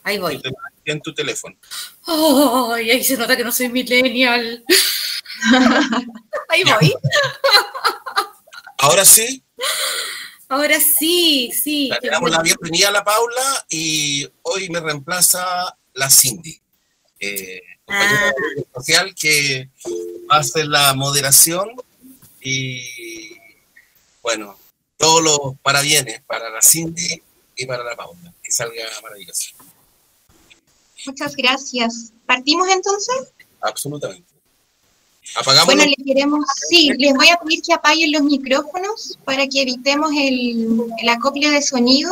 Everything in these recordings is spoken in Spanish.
Ahí voy. En tu teléfono. ¡Ay! Ahí se nota que no soy millennial. Ahí voy. Ahora sí. Ahora sí, sí. Le damos la bienvenida a la Paula y hoy me reemplaza la Cindy, compañera social que va a hacer la moderación y bueno, todos los parabienes para la Cindy y para la Paula. Que salga maravilloso. Muchas gracias. ¿Partimos entonces? Absolutamente. Apagamos. Bueno, les voy a pedir que apaguen los micrófonos para que evitemos el acopio de sonido.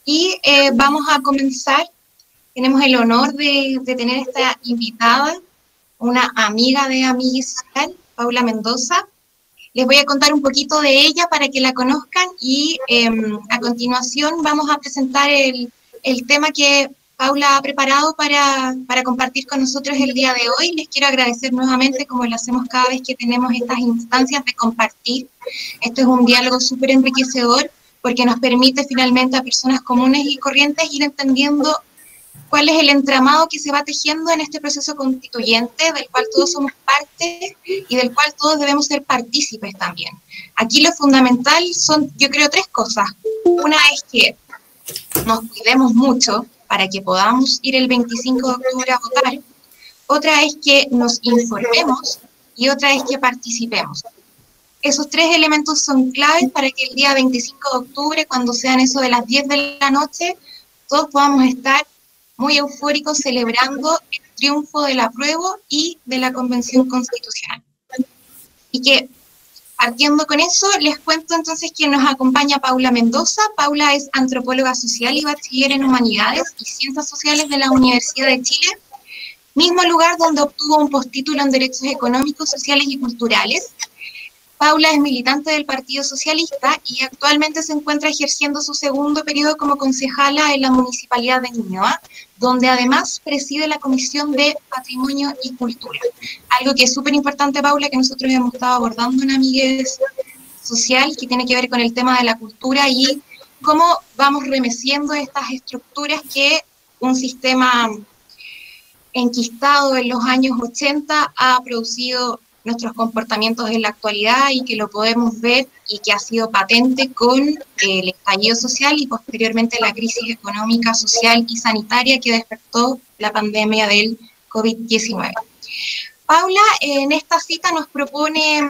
Y vamos a comenzar. Tenemos el honor de tener esta invitada, una amiga de Amiguis Social, Paula Mendoza. Les voy a contar un poquito de ella para que la conozcan y a continuación vamos a presentar el tema que Paula ha preparado para compartir con nosotros el día de hoy. Les quiero agradecer nuevamente, como lo hacemos cada vez que tenemos estas instancias de compartir. Esto es un diálogo súper enriquecedor porque nos permite finalmente a personas comunes y corrientes ir entendiendo cuál es el entramado que se va tejiendo en este proceso constituyente, del cual todos somos parte y del cual todos debemos ser partícipes también. Aquí lo fundamental son, yo creo, tres cosas. Una es que nos cuidemos mucho para que podamos ir el 25 de octubre a votar. Otra es que nos informemos y otra es que participemos. Esos tres elementos son claves para que el día 25 de octubre, cuando sean eso de las 10 de la noche, todos podamos estar muy eufóricos celebrando el triunfo del apruebo y de la Convención Constitucional. Y que, partiendo con eso, les cuento entonces que nos acompaña Paula Mendoza. Paula es antropóloga social y bachiller en Humanidades y Ciencias Sociales de la Universidad de Chile, mismo lugar donde obtuvo un postítulo en Derechos Económicos, Sociales y Culturales. Paula es militante del Partido Socialista y actualmente se encuentra ejerciendo su segundo periodo como concejala en la Municipalidad de Ñuñoa, donde además preside la Comisión de Patrimonio y Cultura. Algo que es súper importante, Paula, que nosotros hemos estado abordando en Amigues Social, que tiene que ver con el tema de la cultura y cómo vamos remeciendo estas estructuras que un sistema enquistado en los años 80 ha producido nuestros comportamientos en la actualidad y que lo podemos ver y que ha sido patente con el estallido social y posteriormente la crisis económica, social y sanitaria que despertó la pandemia del COVID-19. Paula, en esta cita nos propone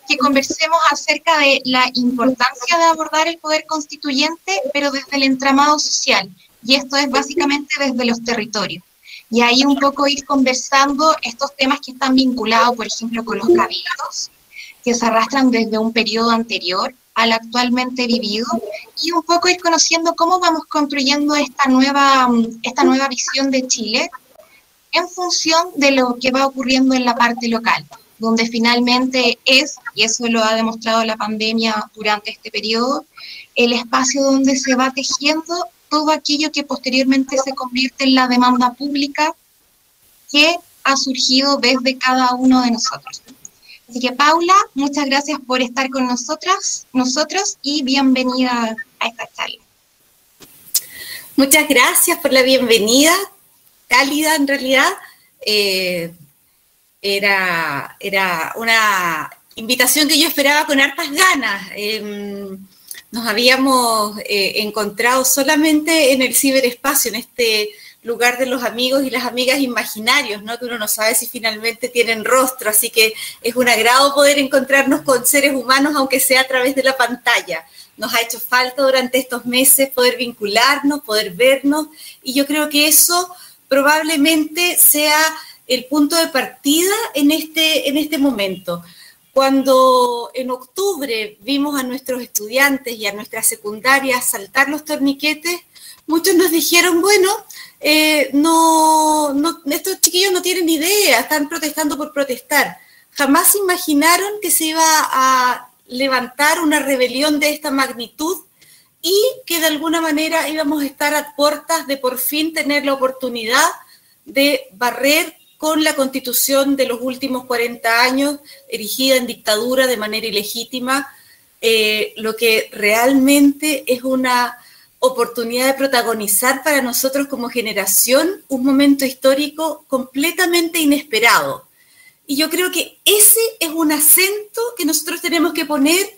que conversemos acerca de la importancia de abordar el poder constituyente, pero desde el entramado social, y esto es básicamente desde los territorios. Y ahí un poco ir conversando estos temas que están vinculados, por ejemplo, con los cabildos, que se arrastran desde un periodo anterior al actualmente vivido, y un poco ir conociendo cómo vamos construyendo esta nueva visión de Chile en función de lo que va ocurriendo en la parte local, donde finalmente es, y eso lo ha demostrado la pandemia durante este periodo, el espacio donde se va tejiendo todo aquello que posteriormente se convierte en la demanda pública que ha surgido desde cada uno de nosotros. Así que, Paula, muchas gracias por estar con nosotros y bienvenida a esta charla. Muchas gracias por la bienvenida, cálida en realidad. Era una invitación que yo esperaba con hartas ganas. Nos habíamos encontrado solamente en el ciberespacio, en este lugar de los amigos y las amigas imaginarios, ¿no? Que uno no sabe si finalmente tienen rostro, así que es un agrado poder encontrarnos con seres humanos, aunque sea a través de la pantalla. Nos ha hecho falta durante estos meses poder vincularnos, poder vernos, y yo creo que eso probablemente sea el punto de partida en este momento. Cuando en octubre vimos a nuestros estudiantes y a nuestras secundarias saltar los torniquetes, muchos nos dijeron, bueno, estos chiquillos no tienen idea, están protestando por protestar. Jamás imaginaron que se iba a levantar una rebelión de esta magnitud y que de alguna manera íbamos a estar a puertas de por fin tener la oportunidad de barrer con la Constitución de los últimos 40 años, erigida en dictadura de manera ilegítima, lo que realmente es una oportunidad de protagonizar para nosotros como generación un momento histórico completamente inesperado. Y yo creo que ese es un acento que nosotros tenemos que poner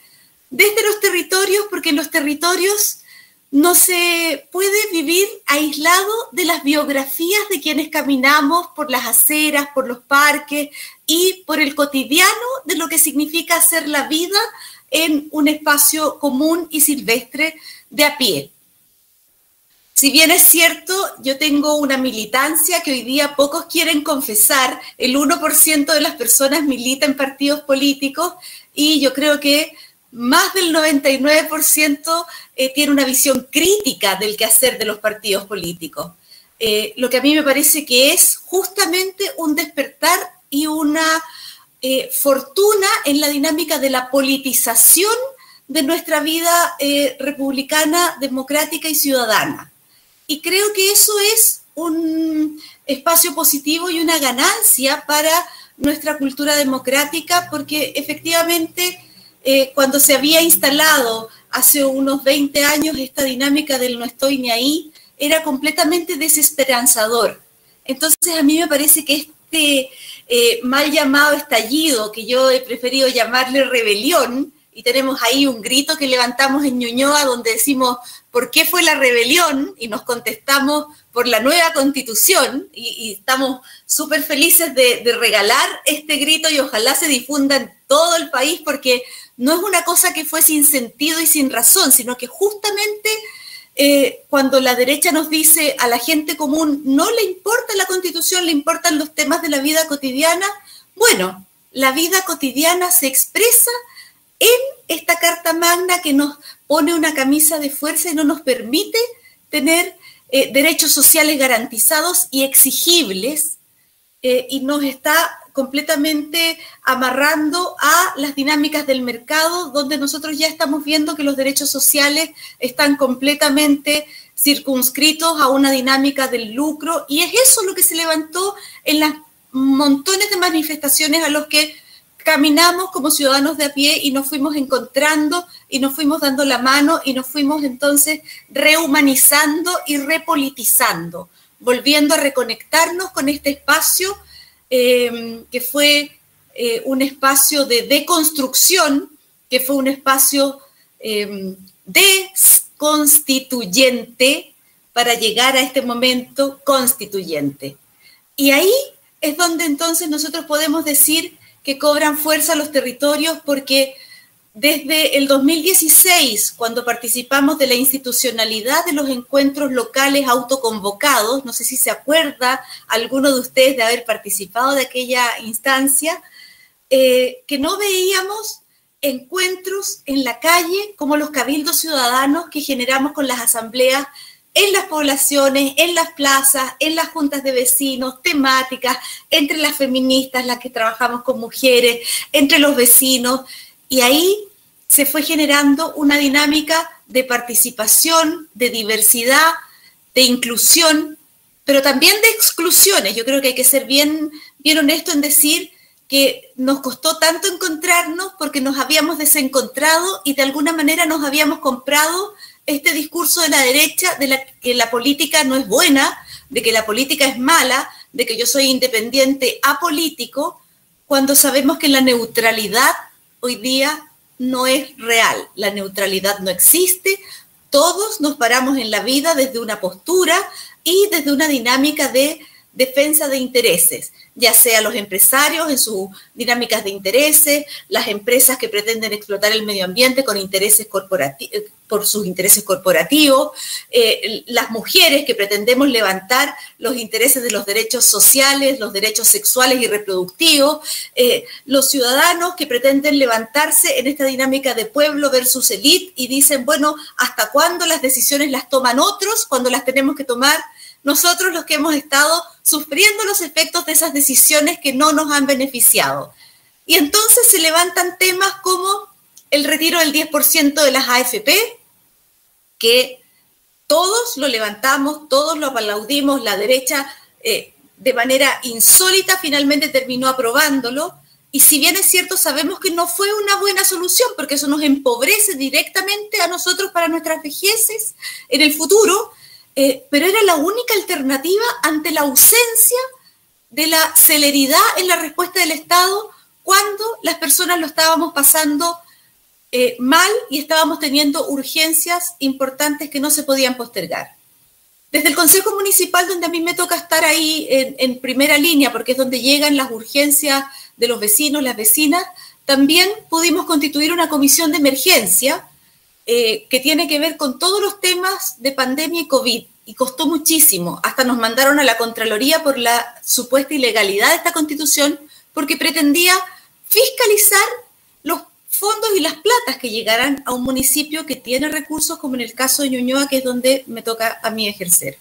desde los territorios, porque en los territorios no se puede vivir aislado de las biografías de quienes caminamos por las aceras, por los parques y por el cotidiano de lo que significa hacer la vida en un espacio común y silvestre de a pie. Si bien es cierto, yo tengo una militancia que hoy día pocos quieren confesar, el 1% de las personas milita en partidos políticos y yo creo que más del 99% tiene una visión crítica del quehacer de los partidos políticos. Lo que a mí me parece que es justamente un despertar y una fortuna en la dinámica de la politización de nuestra vida republicana, democrática y ciudadana. Y creo que eso es un espacio positivo y una ganancia para nuestra cultura democrática, porque efectivamente cuando se había instalado hace unos 20 años esta dinámica del no estoy ni ahí, era completamente desesperanzador. Entonces a mí me parece que este mal llamado estallido, que yo he preferido llamarle rebelión, y tenemos ahí un grito que levantamos en Ñuñoa donde decimos ¿por qué fue la rebelión? Y nos contestamos por la nueva Constitución, y estamos súper felices de regalar este grito y ojalá se difunda en todo el país, porque no es una cosa que fue sin sentido y sin razón, sino que justamente cuando la derecha nos dice a la gente común no le importa la Constitución, le importan los temas de la vida cotidiana, bueno, la vida cotidiana se expresa en esta Carta Magna que nos pone una camisa de fuerza y no nos permite tener derechos sociales garantizados y exigibles, y nos está completamente amarrando a las dinámicas del mercado, donde nosotros ya estamos viendo que los derechos sociales están completamente circunscritos a una dinámica del lucro, y es eso lo que se levantó en las montones de manifestaciones a los que caminamos como ciudadanos de a pie y nos fuimos encontrando y nos fuimos dando la mano y nos fuimos entonces rehumanizando y repolitizando, volviendo a reconectarnos con este espacio que fue un espacio de deconstrucción, que fue un espacio desconstituyente para llegar a este momento constituyente. Y ahí es donde entonces nosotros podemos decir que cobran fuerza los territorios, porque desde el 2016, cuando participamos de la institucionalidad de los encuentros locales autoconvocados, no sé si se acuerda alguno de ustedes de haber participado de aquella instancia, que no veíamos encuentros en la calle como los cabildos ciudadanos que generamos con las asambleas en las poblaciones, en las plazas, en las juntas de vecinos, temáticas, entre las feministas, las que trabajamos con mujeres, entre los vecinos, y ahí se fue generando una dinámica de participación, de diversidad, de inclusión, pero también de exclusiones. Yo creo que hay que ser bien honesto en decir que nos costó tanto encontrarnos porque nos habíamos desencontrado y de alguna manera nos habíamos comprado este discurso de la derecha de que la política no es buena, de que la política es mala, de que yo soy independiente apolítico, cuando sabemos que la neutralidad hoy día no es real. La neutralidad no existe, todos nos paramos en la vida desde una postura y desde una dinámica de defensa de intereses, ya sea los empresarios en sus dinámicas de intereses, las empresas que pretenden explotar el medio ambiente con intereses por sus intereses corporativos, las mujeres que pretendemos levantar los intereses de los derechos sociales, los derechos sexuales y reproductivos, los ciudadanos que pretenden levantarse en esta dinámica de pueblo versus élite y dicen, bueno, ¿hasta cuándo las decisiones las toman otros cuando las tenemos que tomar nosotros los que hemos estado sufriendo los efectos de esas decisiones que no nos han beneficiado? Y entonces se levantan temas como el retiro del 10% de las AFP, que todos lo levantamos, todos lo aplaudimos, la derecha de manera insólita finalmente terminó aprobándolo, y si bien es cierto, sabemos que no fue una buena solución, porque eso nos empobrece directamente a nosotros para nuestras vejeces en el futuro, pero era la única alternativa ante la ausencia de la celeridad en la respuesta del Estado cuando las personas lo estábamos pasando mal y estábamos teniendo urgencias importantes que no se podían postergar. Desde el Consejo Municipal, donde a mí me toca estar ahí en primera línea, porque es donde llegan las urgencias de los vecinos, las vecinas, también pudimos constituir una comisión de emergencia que tiene que ver con todos los temas de pandemia y COVID, y costó muchísimo. Hasta nos mandaron a la Contraloría por la supuesta ilegalidad de esta constitución, porque pretendía fiscalizar los fondos y las platas que llegaran a un municipio que tiene recursos, como en el caso de Ñuñoa, que es donde me toca a mí ejercer.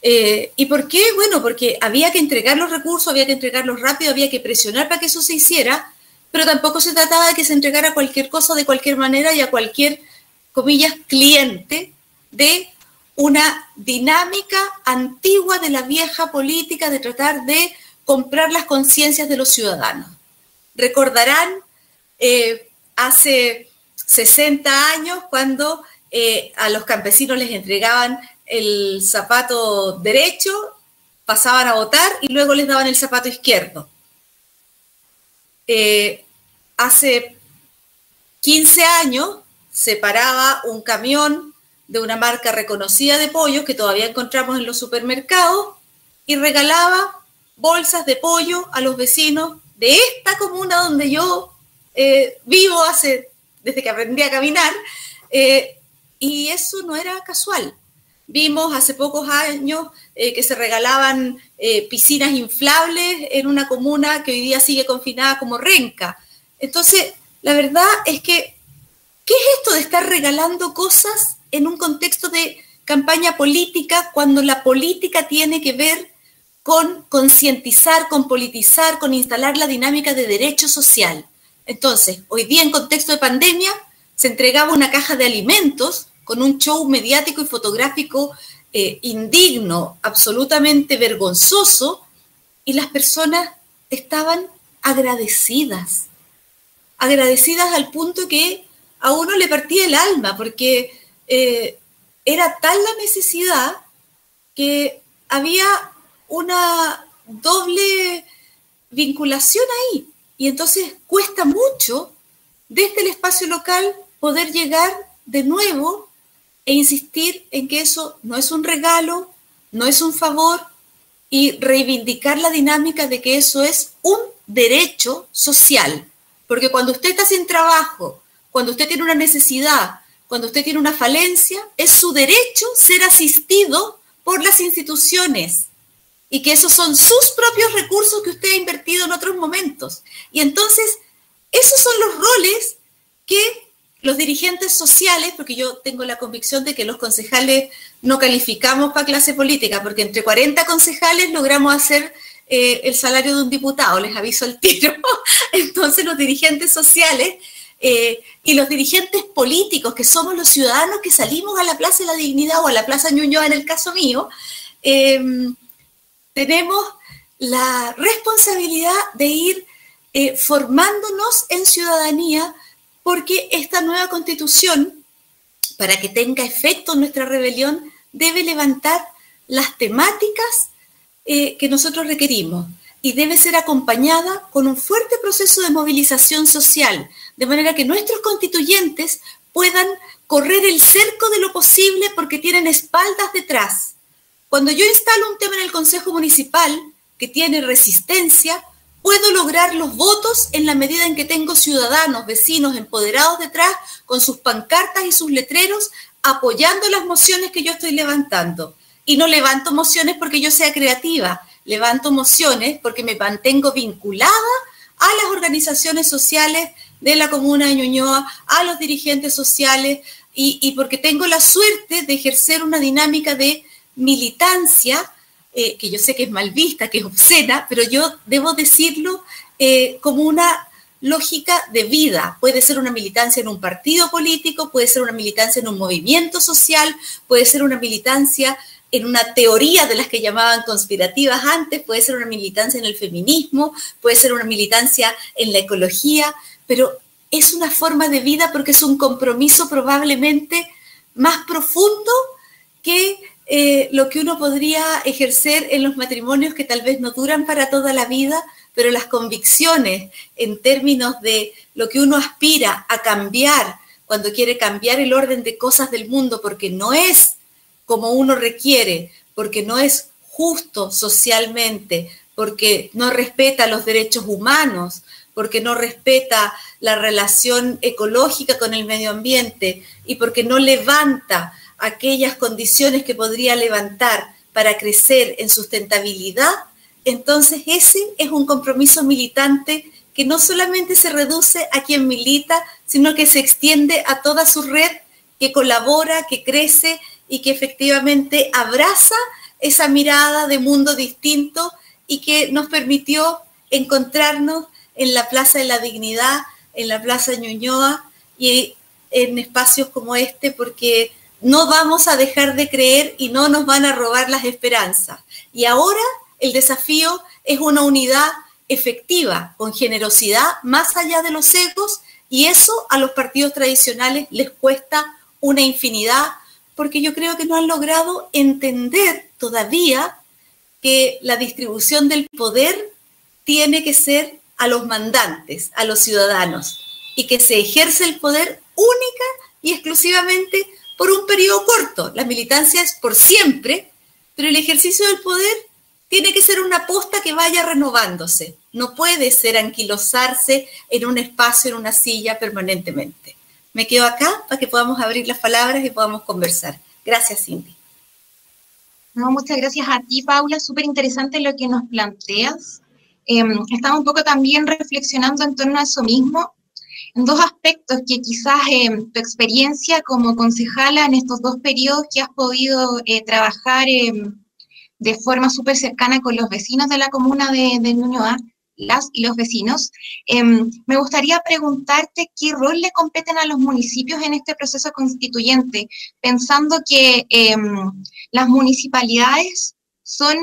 ¿Y por qué? Bueno, porque había que entregar los recursos, había que entregarlos rápido, había que presionar para que eso se hiciera, pero tampoco se trataba de que se entregara cualquier cosa de cualquier manera y a cualquier, comillas, cliente de una dinámica antigua de la vieja política de tratar de comprar las conciencias de los ciudadanos. Recordarán hace 60 años cuando a los campesinos les entregaban el zapato derecho, pasaban a votar y luego les daban el zapato izquierdo. Hace 15 años se paraba un camión de una marca reconocida de pollos que todavía encontramos en los supermercados y regalaba bolsas de pollo a los vecinos de esta comuna donde yo vivo desde que aprendí a caminar, y eso no era casual. Vimos hace pocos años que se regalaban piscinas inflables en una comuna que hoy día sigue confinada como Renca. Entonces, la verdad es que, ¿qué es esto de estar regalando cosas en un contexto de campaña política cuando la política tiene que ver con concientizar, con politizar, con instalar la dinámica de derecho social? Entonces, hoy día en contexto de pandemia se entregaba una caja de alimentos con un show mediático y fotográfico indigno, absolutamente vergonzoso, y las personas estaban agradecidas al punto que a uno le partía el alma, porque era tal la necesidad que había una doble vinculación ahí. Y entonces cuesta mucho desde el espacio local poder llegar de nuevo e insistir en que eso no es un regalo, no es un favor, y reivindicar la dinámica de que eso es un derecho social. Porque cuando usted está sin trabajo, cuando usted tiene una necesidad, cuando usted tiene una falencia, es su derecho ser asistido por las instituciones. Y que esos son sus propios recursos que usted ha invertido en otros momentos. Y entonces, esos son los roles que los dirigentes sociales, porque yo tengo la convicción de que los concejales no calificamos para clase política, porque entre 40 concejales logramos hacer el salario de un diputado, les aviso al tiro. Entonces, los dirigentes sociales y los dirigentes políticos, que somos los ciudadanos que salimos a la Plaza de la Dignidad o a la Plaza Ñuñoa en el caso mío, tenemos la responsabilidad de ir formándonos en ciudadanía, porque esta nueva constitución, para que tenga efecto en nuestra rebelión, debe levantar las temáticas que nosotros requerimos y debe ser acompañada con un fuerte proceso de movilización social, de manera que nuestros constituyentes puedan correr el cerco de lo posible porque tienen espaldas detrás. Cuando yo instalo un tema en el Consejo Municipal que tiene resistencia, puedo lograr los votos en la medida en que tengo ciudadanos, vecinos, empoderados detrás, con sus pancartas y sus letreros, apoyando las mociones que yo estoy levantando. Y no levanto mociones porque yo sea creativa, levanto mociones porque me mantengo vinculada a las organizaciones sociales de la comuna de Ñuñoa, a los dirigentes sociales, y porque tengo la suerte de ejercer una dinámica de militancia, que yo sé que es mal vista, que es obscena, pero yo debo decirlo como una lógica de vida. Puede ser una militancia en un partido político, puede ser una militancia en un movimiento social, puede ser una militancia en una teoría de las que llamaban conspirativas antes, puede ser una militancia en el feminismo, puede ser una militancia en la ecología, pero es una forma de vida porque es un compromiso probablemente más profundo que lo que uno podría ejercer en los matrimonios que tal vez no duran para toda la vida, pero las convicciones en términos de lo que uno aspira a cambiar cuando quiere cambiar el orden de cosas del mundo porque no es como uno requiere, porque no es justo socialmente, porque no respeta los derechos humanos, porque no respeta la relación ecológica con el medio ambiente y porque no levanta aquellas condiciones que podría levantar para crecer en sustentabilidad, entonces ese es un compromiso militante que no solamente se reduce a quien milita, sino que se extiende a toda su red que colabora, que crece y que efectivamente abraza esa mirada de mundo distinto y que nos permitió encontrarnos en la Plaza de la Dignidad, en la Plaza Ñuñoa y en espacios como este, porque no vamos a dejar de creer y no nos van a robar las esperanzas. Y ahora el desafío es una unidad efectiva, con generosidad, más allá de los egos, y eso a los partidos tradicionales les cuesta una infinidad, porque yo creo que no han logrado entender todavía que la distribución del poder tiene que ser a los mandantes, a los ciudadanos, y que se ejerce el poder única y exclusivamente por un periodo corto. La militancia es por siempre, pero el ejercicio del poder tiene que ser una posta que vaya renovándose. No puede ser anquilosarse en un espacio, en una silla permanentemente. Me quedo acá para que podamos abrir las palabras y podamos conversar. Gracias, Cindy. No, muchas gracias a ti, Paula. Súper interesante lo que nos planteas. Estamos un poco también reflexionando en torno a eso mismo, en dos aspectos que quizás tu experiencia como concejala en estos dos periodos que has podido trabajar de forma súper cercana con los vecinos de la comuna de Ñuñoa, las y los vecinos, me gustaría preguntarte qué rol le competen a los municipios en este proceso constituyente, pensando que las municipalidades son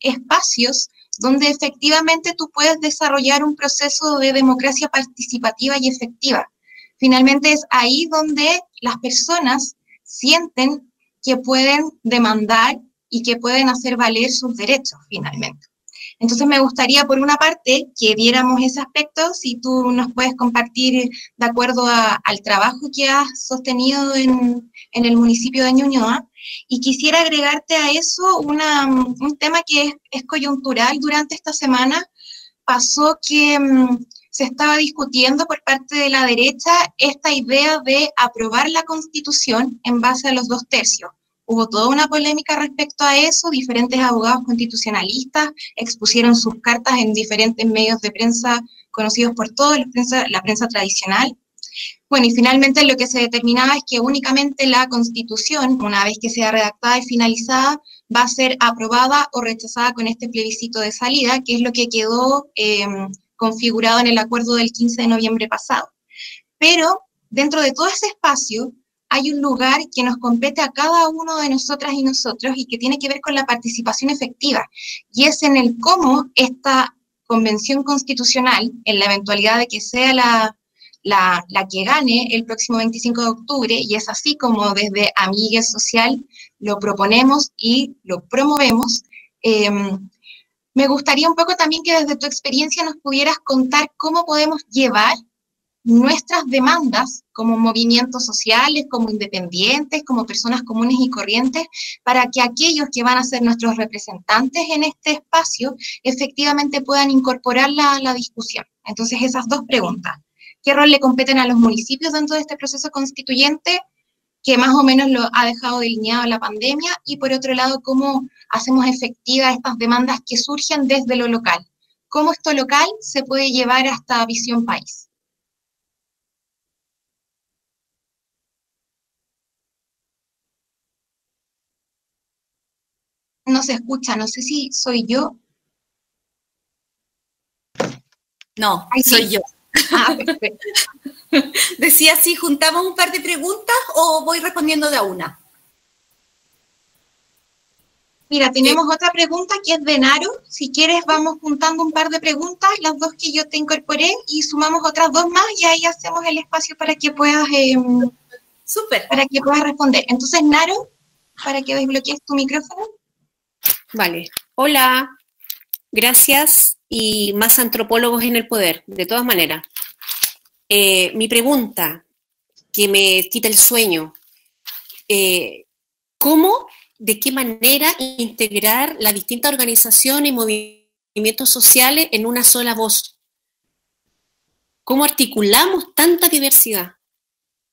espacios donde efectivamente tú puedes desarrollar un proceso de democracia participativa y efectiva. Finalmente es ahí donde las personas sienten que pueden demandar y que pueden hacer valer sus derechos, finalmente. Entonces me gustaría, por una parte, que viéramos ese aspecto, si tú nos puedes compartir de acuerdo al trabajo que has sostenido en el municipio de Ñuñoa, y quisiera agregarte a eso un tema que es coyuntural. Durante esta semana pasó que se estaba discutiendo por parte de la derecha esta idea de aprobar la Constitución en base a los 2/3. Hubo toda una polémica respecto a eso, diferentes abogados constitucionalistas expusieron sus cartas en diferentes medios de prensa conocidos por todos, la prensa tradicional. Bueno, y finalmente lo que se determinaba es que únicamente la Constitución, una vez que sea redactada y finalizada, va a ser aprobada o rechazada con este plebiscito de salida, que es lo que quedó configurado en el acuerdo del 15 de noviembre pasado. Pero dentro de todo ese espacio hay un lugar que nos compete a cada uno de nosotras y nosotros y que tiene que ver con la participación efectiva, y es en el cómo esta convención constitucional, en la eventualidad de que sea la que gane el próximo 25 de octubre, y es así como desde Amigues Social lo proponemos y lo promovemos. Me gustaría un poco también que desde tu experiencia nos pudieras contar cómo podemos llevar nuestras demandas como movimientos sociales, como independientes, como personas comunes y corrientes, para que aquellos que van a ser nuestros representantes en este espacio efectivamente puedan incorporar la discusión. Entonces, esas dos preguntas. ¿Qué rol le competen a los municipios dentro de este proceso constituyente, que más o menos lo ha dejado delineado la pandemia? Y por otro lado, ¿cómo hacemos efectivas estas demandas que surgen desde lo local? ¿Cómo esto local se puede llevar hasta Visión País? No se escucha, no sé si soy yo. No, soy yo. Ah, perfecto. Decía, si juntamos un par de preguntas o voy respondiendo de a una. Mira, tenemos otra pregunta que es de Naro. Si quieres, vamos juntando un par de preguntas, las dos que yo te incorporé, y sumamos otras dos más y ahí hacemos el espacio para que puedas, Súper. Para que puedas responder. Entonces, Naro, para que desbloquees tu micrófono. Vale. Hola. Gracias y más antropólogos en el poder, de todas maneras. Mi pregunta, que me quita el sueño, ¿cómo, de qué manera integrar las distintas organizaciones y movimientos sociales en una sola voz? ¿Cómo articulamos tanta diversidad?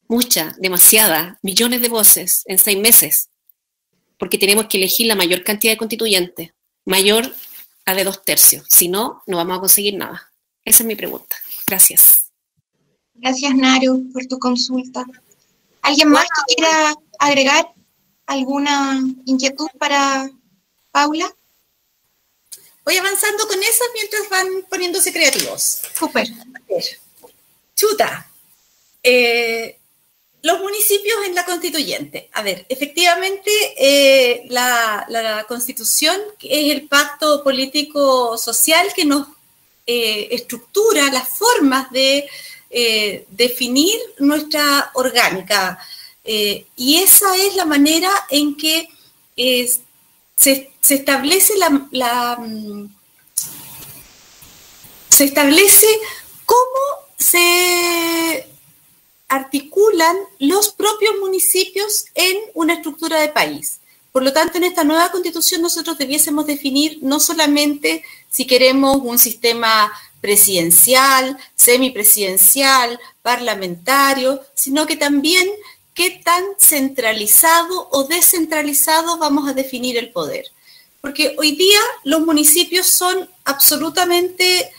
Mucha, demasiada, millones de voces en 6 meses, porque tenemos que elegir la mayor cantidad de constituyentes, mayor a de 2/3, si no, no vamos a conseguir nada. Esa es mi pregunta. Gracias. Gracias, Naro, por tu consulta. ¿Alguien más que quiera agregar alguna inquietud para Paula? Voy avanzando con esas mientras van poniéndose creativos. Súper. Chuta. Los municipios en la constituyente. A ver, efectivamente, la Constitución es el pacto político-social que nos estructura las formas de definir nuestra orgánica. Y esa es la manera en que se establece se establece cómo se articulan los propios municipios en una estructura de país. Por lo tanto, en esta nueva Constitución nosotros debiésemos definir no solamente si queremos un sistema presidencial, semipresidencial, parlamentario, sino que también qué tan centralizado o descentralizado vamos a definir el poder. Porque hoy día los municipios son absolutamente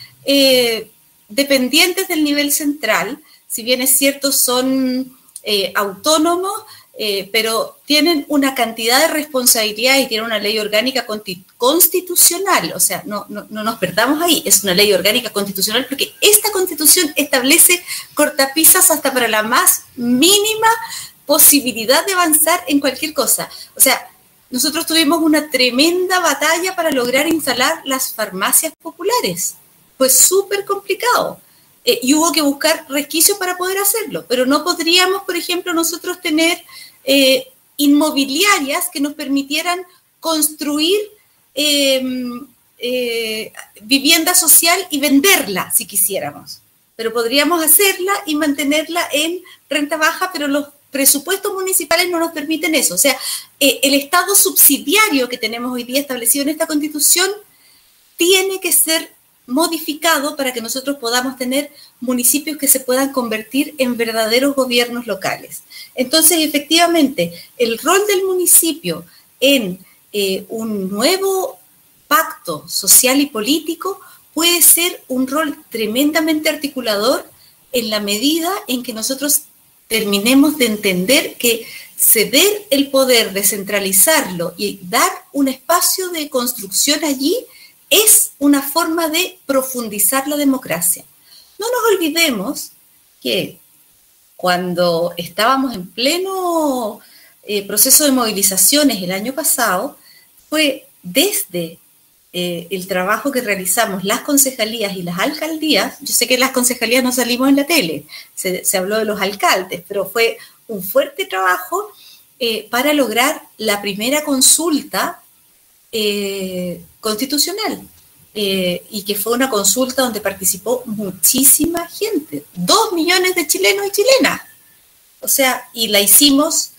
dependientes del nivel central. Si bien es cierto, son autónomos, pero tienen una cantidad de responsabilidades y tienen una ley orgánica constitucional. O sea, no nos perdamos ahí, es una ley orgánica constitucional porque esta Constitución establece cortapisas hasta para la más mínima posibilidad de avanzar en cualquier cosa. O sea, nosotros tuvimos una tremenda batalla para lograr instalar las farmacias populares. Fue súper complicado. Y hubo que buscar resquicios para poder hacerlo, pero no podríamos, por ejemplo, nosotros tener inmobiliarias que nos permitieran construir vivienda social y venderla si quisiéramos, pero podríamos hacerla y mantenerla en renta baja, pero los presupuestos municipales no nos permiten eso. O sea, el Estado subsidiario que tenemos hoy día establecido en esta Constitución tiene que ser modificado para que nosotros podamos tener municipios que se puedan convertir en verdaderos gobiernos locales. Entonces, efectivamente, el rol del municipio en un nuevo pacto social y político puede ser un rol tremendamente articulador en la medida en que nosotros terminemos de entender que ceder el poder, descentralizarlo y dar un espacio de construcción allí es una forma de profundizar la democracia. No nos olvidemos que cuando estábamos en pleno proceso de movilizaciones el año pasado, fue desde el trabajo que realizamos las concejalías y las alcaldías. Yo sé que las concejalías no salimos en la tele, se habló de los alcaldes, pero fue un fuerte trabajo para lograr la primera consulta constitucional, y que fue una consulta donde participó muchísima gente, 2 millones de chilenos y chilenas, o sea, y la hicimos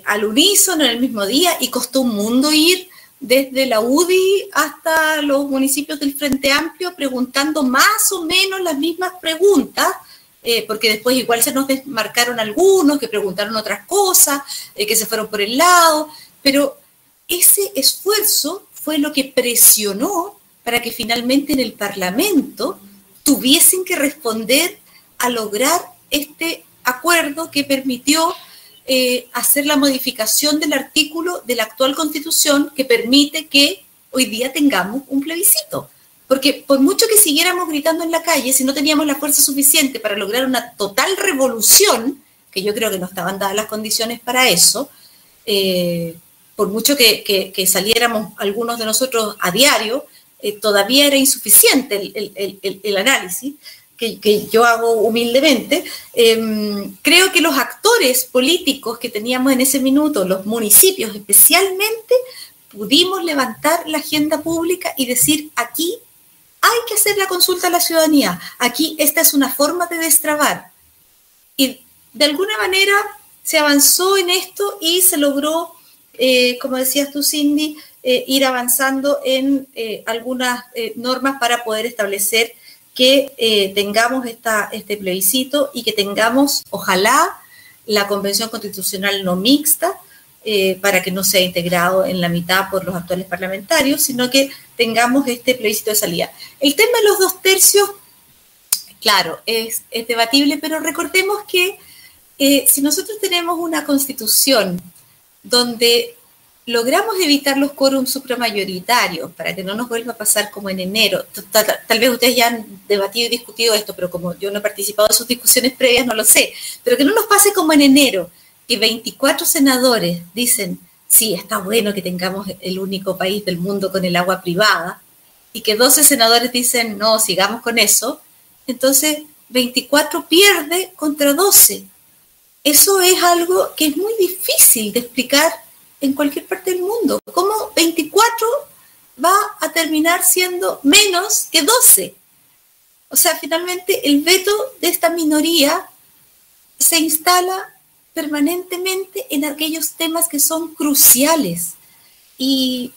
al unísono en el mismo día y costó un mundo ir desde la UDI hasta los municipios del Frente Amplio preguntando más o menos las mismas preguntas, porque después igual se nos desmarcaron algunos que preguntaron otras cosas, que se fueron por el lado, pero ese esfuerzo fue lo que presionó para que finalmente en el Parlamento tuviesen que responder a lograr este acuerdo que permitió hacer la modificación del artículo de la actual Constitución que permite que hoy día tengamos un plebiscito. Porque por mucho que siguiéramos gritando en la calle, si no teníamos la fuerza suficiente para lograr una total revolución, que yo creo que no estaban dadas las condiciones para eso, por mucho que saliéramos algunos de nosotros a diario, todavía era insuficiente el análisis que yo hago humildemente. Creo que los actores políticos que teníamos en ese minuto, los municipios especialmente, pudimos levantar la agenda pública y decir, aquí hay que hacer la consulta a la ciudadanía, aquí esta es una forma de destrabar. Y de alguna manera se avanzó en esto y se logró, como decías tú, Cindy, ir avanzando en algunas normas para poder establecer que tengamos este plebiscito y que tengamos, ojalá, la Convención Constitucional no mixta, para que no sea integrado en la mitad por los actuales parlamentarios, sino que tengamos este plebiscito de salida. El tema de los 2/3, claro, es debatible, pero recordemos que si nosotros tenemos una constitución donde logramos evitar los quórums supramayoritarios para que no nos vuelva a pasar como en enero, tal vez ustedes ya han debatido y discutido esto, pero como yo no he participado en sus discusiones previas, no lo sé, pero que no nos pase como en enero, que 24 senadores dicen, sí, está bueno que tengamos el único país del mundo con el agua privada, y que 12 senadores dicen, no, sigamos con eso, entonces 24 pierde contra 12. Eso es algo que es muy difícil de explicar en cualquier parte del mundo. ¿Cómo 24 va a terminar siendo menos que 12? O sea, finalmente el veto de esta minoría se instala permanentemente en aquellos temas que son cruciales. Y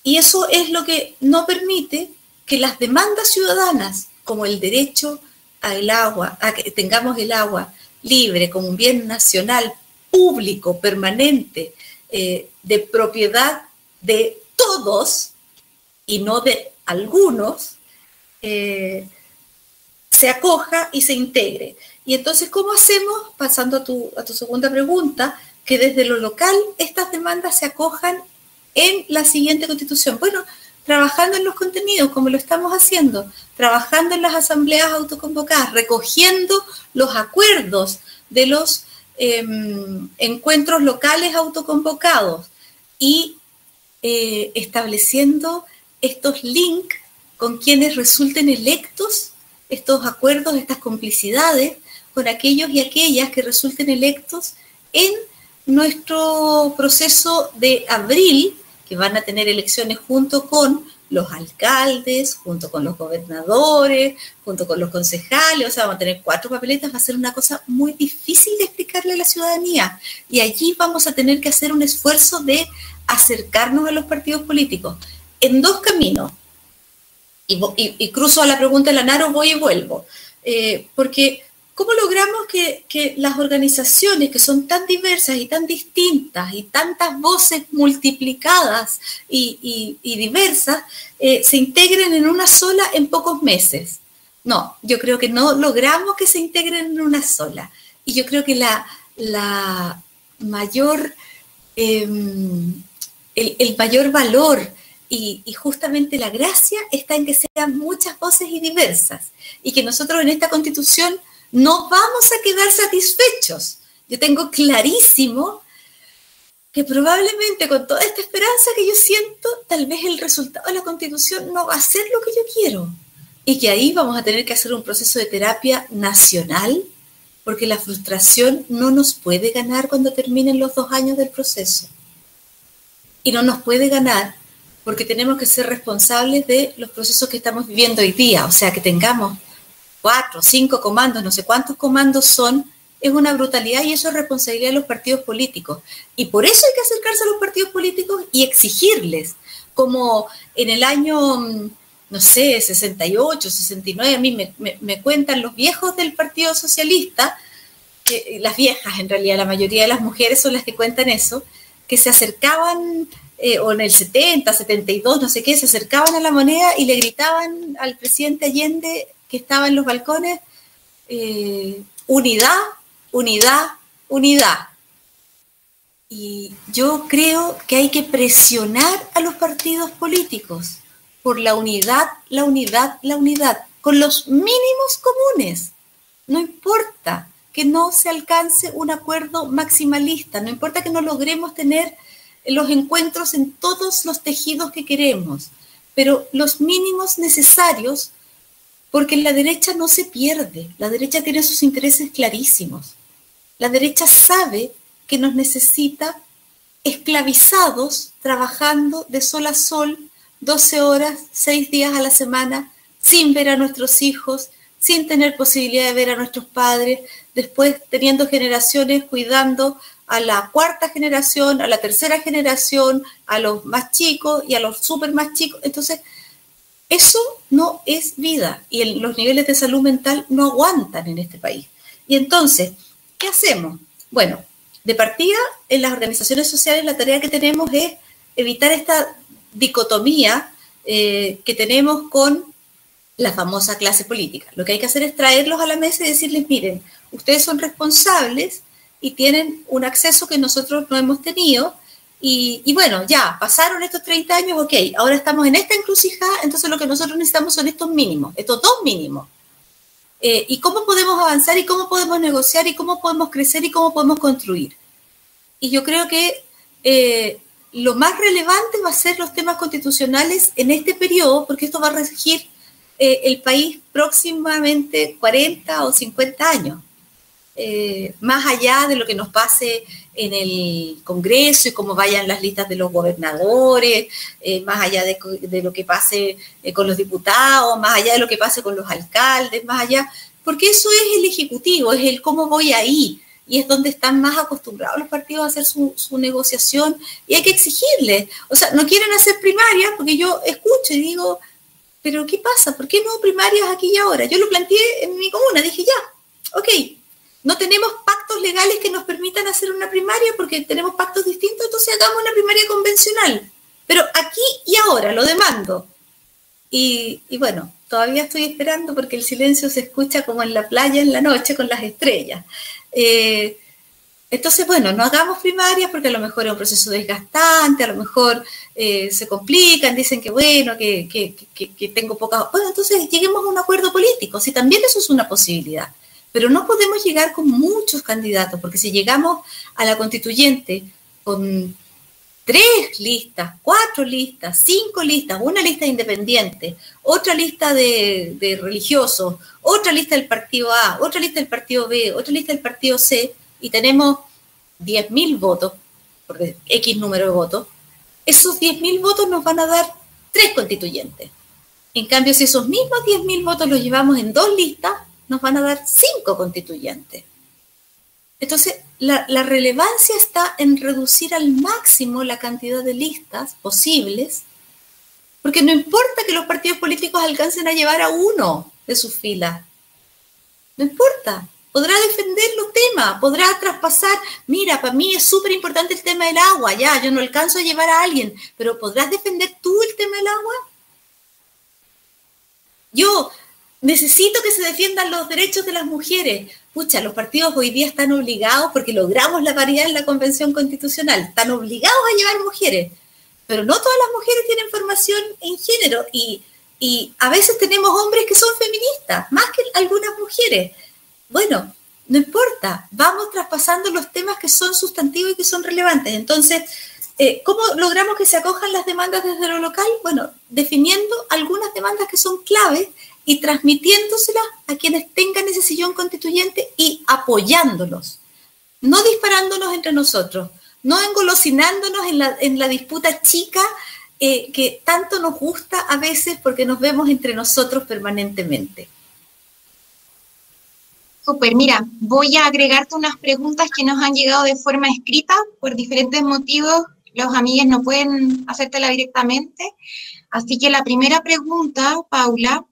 eso es lo que no permite que las demandas ciudadanas, como el derecho al agua, a que tengamos el agua libre como un bien nacional, público, permanente, de propiedad de todos y no de algunos, se acoja y se integre. Y entonces, ¿cómo hacemos, pasando a tu segunda pregunta, que desde lo local estas demandas se acojan en la siguiente constitución? Bueno, trabajando en los contenidos, como lo estamos haciendo, trabajando en las asambleas autoconvocadas, recogiendo los acuerdos de los encuentros locales autoconvocados y estableciendo estos links con quienes resulten electos, estos acuerdos, estas complicidades con aquellos y aquellas que resulten electos en nuestro proceso de abril, que van a tener elecciones junto con los alcaldes, junto con los gobernadores, junto con los concejales, o sea, vamos a tener 4 papeletas, va a ser una cosa muy difícil de explicarle a la ciudadanía. Y allí vamos a tener que hacer un esfuerzo de acercarnos a los partidos políticos en 2 caminos. Y cruzo a la pregunta de la Naro, voy y vuelvo. Porque ¿cómo logramos que las organizaciones que son tan diversas y tan distintas y tantas voces multiplicadas y diversas se integren en una sola en pocos meses? No, yo creo que no logramos que se integren en una sola. Y yo creo que la mayor, el mayor valor y justamente la gracia está en que sean muchas voces y diversas. Y que nosotros en esta Constitución no vamos a quedar satisfechos. Yo tengo clarísimo que probablemente con toda esta esperanza que yo siento, tal vez el resultado de la Constitución no va a ser lo que yo quiero. Y que ahí vamos a tener que hacer un proceso de terapia nacional, porque la frustración no nos puede ganar cuando terminen los 2 años del proceso. Y no nos puede ganar porque tenemos que ser responsables de los procesos que estamos viviendo hoy día. O sea, que tengamos 4, 5 comandos, no sé cuántos comandos son, es una brutalidad y eso es responsabilidad de los partidos políticos. Y por eso hay que acercarse a los partidos políticos y exigirles, como en el año, no sé, 68, 69, a mí me cuentan los viejos del Partido Socialista, que, las viejas en realidad, la mayoría de las mujeres son las que cuentan eso, que se acercaban, o en el 70, 72, no sé qué, se acercaban a la moneda y le gritaban al presidente Allende, que estaba en los balcones, unidad, unidad, unidad. Y yo creo que hay que presionar a los partidos políticos por la unidad, la unidad, la unidad, con los mínimos comunes. No importa que no se alcance un acuerdo maximalista, no importa que no logremos tener los encuentros en todos los tejidos que queremos, pero los mínimos necesarios, porque la derecha no se pierde, la derecha tiene sus intereses clarísimos. La derecha sabe que nos necesita esclavizados, trabajando de sol a sol, 12 horas, 6 días a la semana, sin ver a nuestros hijos, sin tener posibilidad de ver a nuestros padres, después teniendo generaciones cuidando a la cuarta generación, a la tercera generación, a los más chicos y a los súper más chicos. Entonces, eso no es vida y los niveles de salud mental no aguantan en este país. Y entonces, ¿qué hacemos? Bueno, de partida, en las organizaciones sociales la tarea que tenemos es evitar esta dicotomía que tenemos con la famosa clase política. Lo que hay que hacer es traerlos a la mesa y decirles, miren, ustedes son responsables y tienen un acceso que nosotros no hemos tenido y bueno, ya, pasaron estos 30 años, ok, ahora estamos en esta encrucijada, entonces lo que nosotros necesitamos son estos mínimos, estos 2 mínimos. Y cómo podemos avanzar y cómo podemos negociar y cómo podemos crecer y cómo podemos construir. Y yo creo que lo más relevante va a ser los temas constitucionales en este periodo, porque esto va a regir el país próximamente 40 o 50 años. Más allá de lo que nos pase en el Congreso y cómo vayan las listas de los gobernadores, más allá de lo que pase con los diputados, más allá de lo que pase con los alcaldes, más allá, porque eso es el ejecutivo, es el cómo voy ahí, y es donde están más acostumbrados los partidos a hacer su negociación, y hay que exigirles. O sea, no quieren hacer primarias, porque yo escucho y digo, pero ¿qué pasa? ¿Por qué no primarias aquí y ahora? Yo lo planteé en mi comuna, dije ya, ok, no tenemos pactos legales que nos permitan hacer una primaria porque tenemos pactos distintos, entonces hagamos una primaria convencional. Pero aquí y ahora lo demando. Y bueno, todavía estoy esperando porque el silencio se escucha como en la playa en la noche con las estrellas. Entonces, bueno, no hagamos primarias porque a lo mejor es un proceso desgastante, a lo mejor se complican, dicen que bueno, que tengo pocas... Bueno, entonces lleguemos a un acuerdo político, si también eso es una posibilidad. Pero no podemos llegar con muchos candidatos, porque si llegamos a la constituyente con 3 listas, 4 listas, 5 listas, una lista independiente, otra lista de religiosos, otra lista del partido A, otra lista del partido B, otra lista del partido C, y tenemos 10.000 votos, porque X número de votos, esos 10.000 votos nos van a dar 3 constituyentes. En cambio, si esos mismos 10.000 votos los llevamos en 2 listas, nos van a dar 5 constituyentes. Entonces, la relevancia está en reducir al máximo la cantidad de listas posibles, porque no importa que los partidos políticos alcancen a llevar a uno de sus filas. No importa. Podrá defender los temas, podrá traspasar. Mira, para mí es súper importante el tema del agua. Ya, yo no alcanzo a llevar a alguien, pero ¿podrás defender tú el tema del agua? Yo necesito que se defiendan los derechos de las mujeres. Pucha, los partidos hoy día están obligados, porque logramos la paridad en la Convención Constitucional, están obligados a llevar mujeres, pero no todas las mujeres tienen formación en género y a veces tenemos hombres que son feministas, más que algunas mujeres. Bueno, no importa, vamos traspasando los temas que son sustantivos y que son relevantes. Entonces, ¿cómo logramos que se acojan las demandas desde lo local? Bueno, definiendo algunas demandas que son claves y transmitiéndoselas a quienes tengan ese sillón constituyente y apoyándolos, no disparándonos entre nosotros, no engolosinándonos en la disputa chica que tanto nos gusta a veces porque nos vemos entre nosotros permanentemente. Súper, mira, voy a agregarte unas preguntas que nos han llegado de forma escrita, por diferentes motivos los amigos no pueden hacértela directamente, así que la primera pregunta, Paula,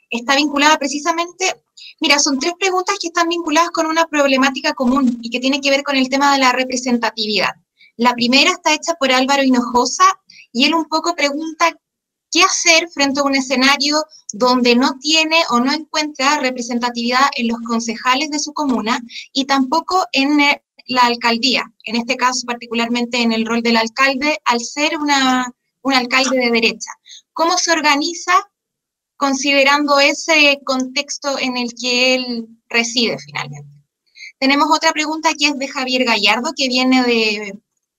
está vinculada precisamente, mira, son 3 preguntas que están vinculadas con una problemática común y que tiene que ver con el tema de la representatividad. La primera está hecha por Álvaro Hinojosa y él un poco pregunta qué hacer frente a un escenario donde no tiene o no encuentra representatividad en los concejales de su comuna y tampoco en la alcaldía, en este caso particularmente en el rol del alcalde, al ser un alcalde de derecha. ¿Cómo se organiza considerando ese contexto en el que él reside finalmente? Tenemos otra pregunta que es de Javier Gallardo, que viene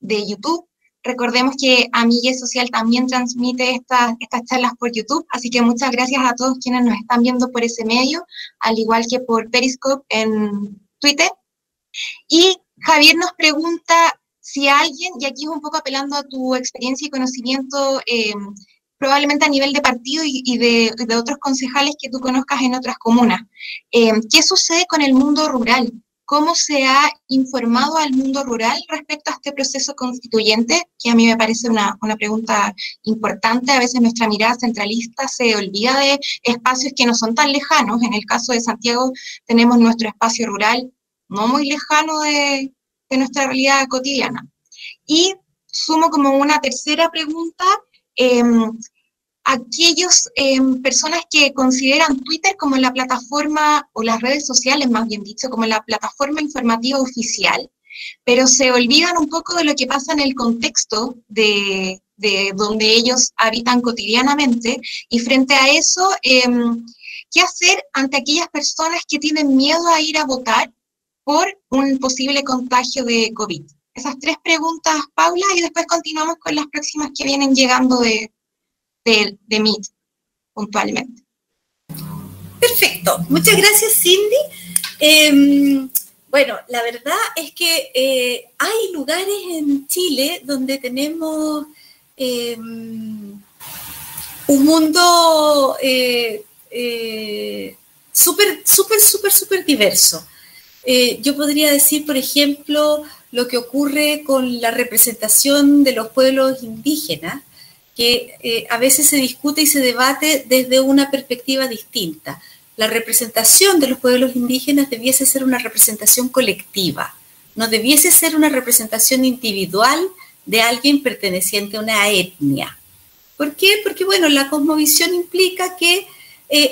de YouTube. Recordemos que Amigue Social también transmite estas charlas por YouTube, así que muchas gracias a todos quienes nos están viendo por ese medio, al igual que por Periscope en Twitter. Y Javier nos pregunta si alguien, y aquí es un poco apelando a tu experiencia y conocimiento, probablemente a nivel de partido y de otros concejales que tú conozcas en otras comunas, ¿qué sucede con el mundo rural? ¿Cómo se ha informado al mundo rural respecto a este proceso constituyente? Que a mí me parece una pregunta importante. A veces nuestra mirada centralista se olvida de espacios que no son tan lejanos. En el caso de Santiago tenemos nuestro espacio rural no muy lejano de nuestra realidad cotidiana. Y sumo como una tercera pregunta, aquellas personas que consideran Twitter como la plataforma, o las redes sociales más bien dicho, como la plataforma informativa oficial, pero se olvidan un poco de lo que pasa en el contexto de donde ellos habitan cotidianamente, y frente a eso, ¿qué hacer ante aquellas personas que tienen miedo a ir a votar por un posible contagio de COVID? Esas tres preguntas, Paula, y después continuamos con las próximas que vienen llegando de Meet, puntualmente. Perfecto, muchas gracias, Cindy. Bueno, la verdad es que hay lugares en Chile donde tenemos un mundo súper diverso. Yo podría decir, por ejemplo, lo que ocurre con la representación de los pueblos indígenas, que a veces se discute y se debate desde una perspectiva distinta. La representación de los pueblos indígenas debiese ser una representación colectiva, no debiese ser una representación individual de alguien perteneciente a una etnia. ¿Por qué? Porque, bueno, la cosmovisión implica que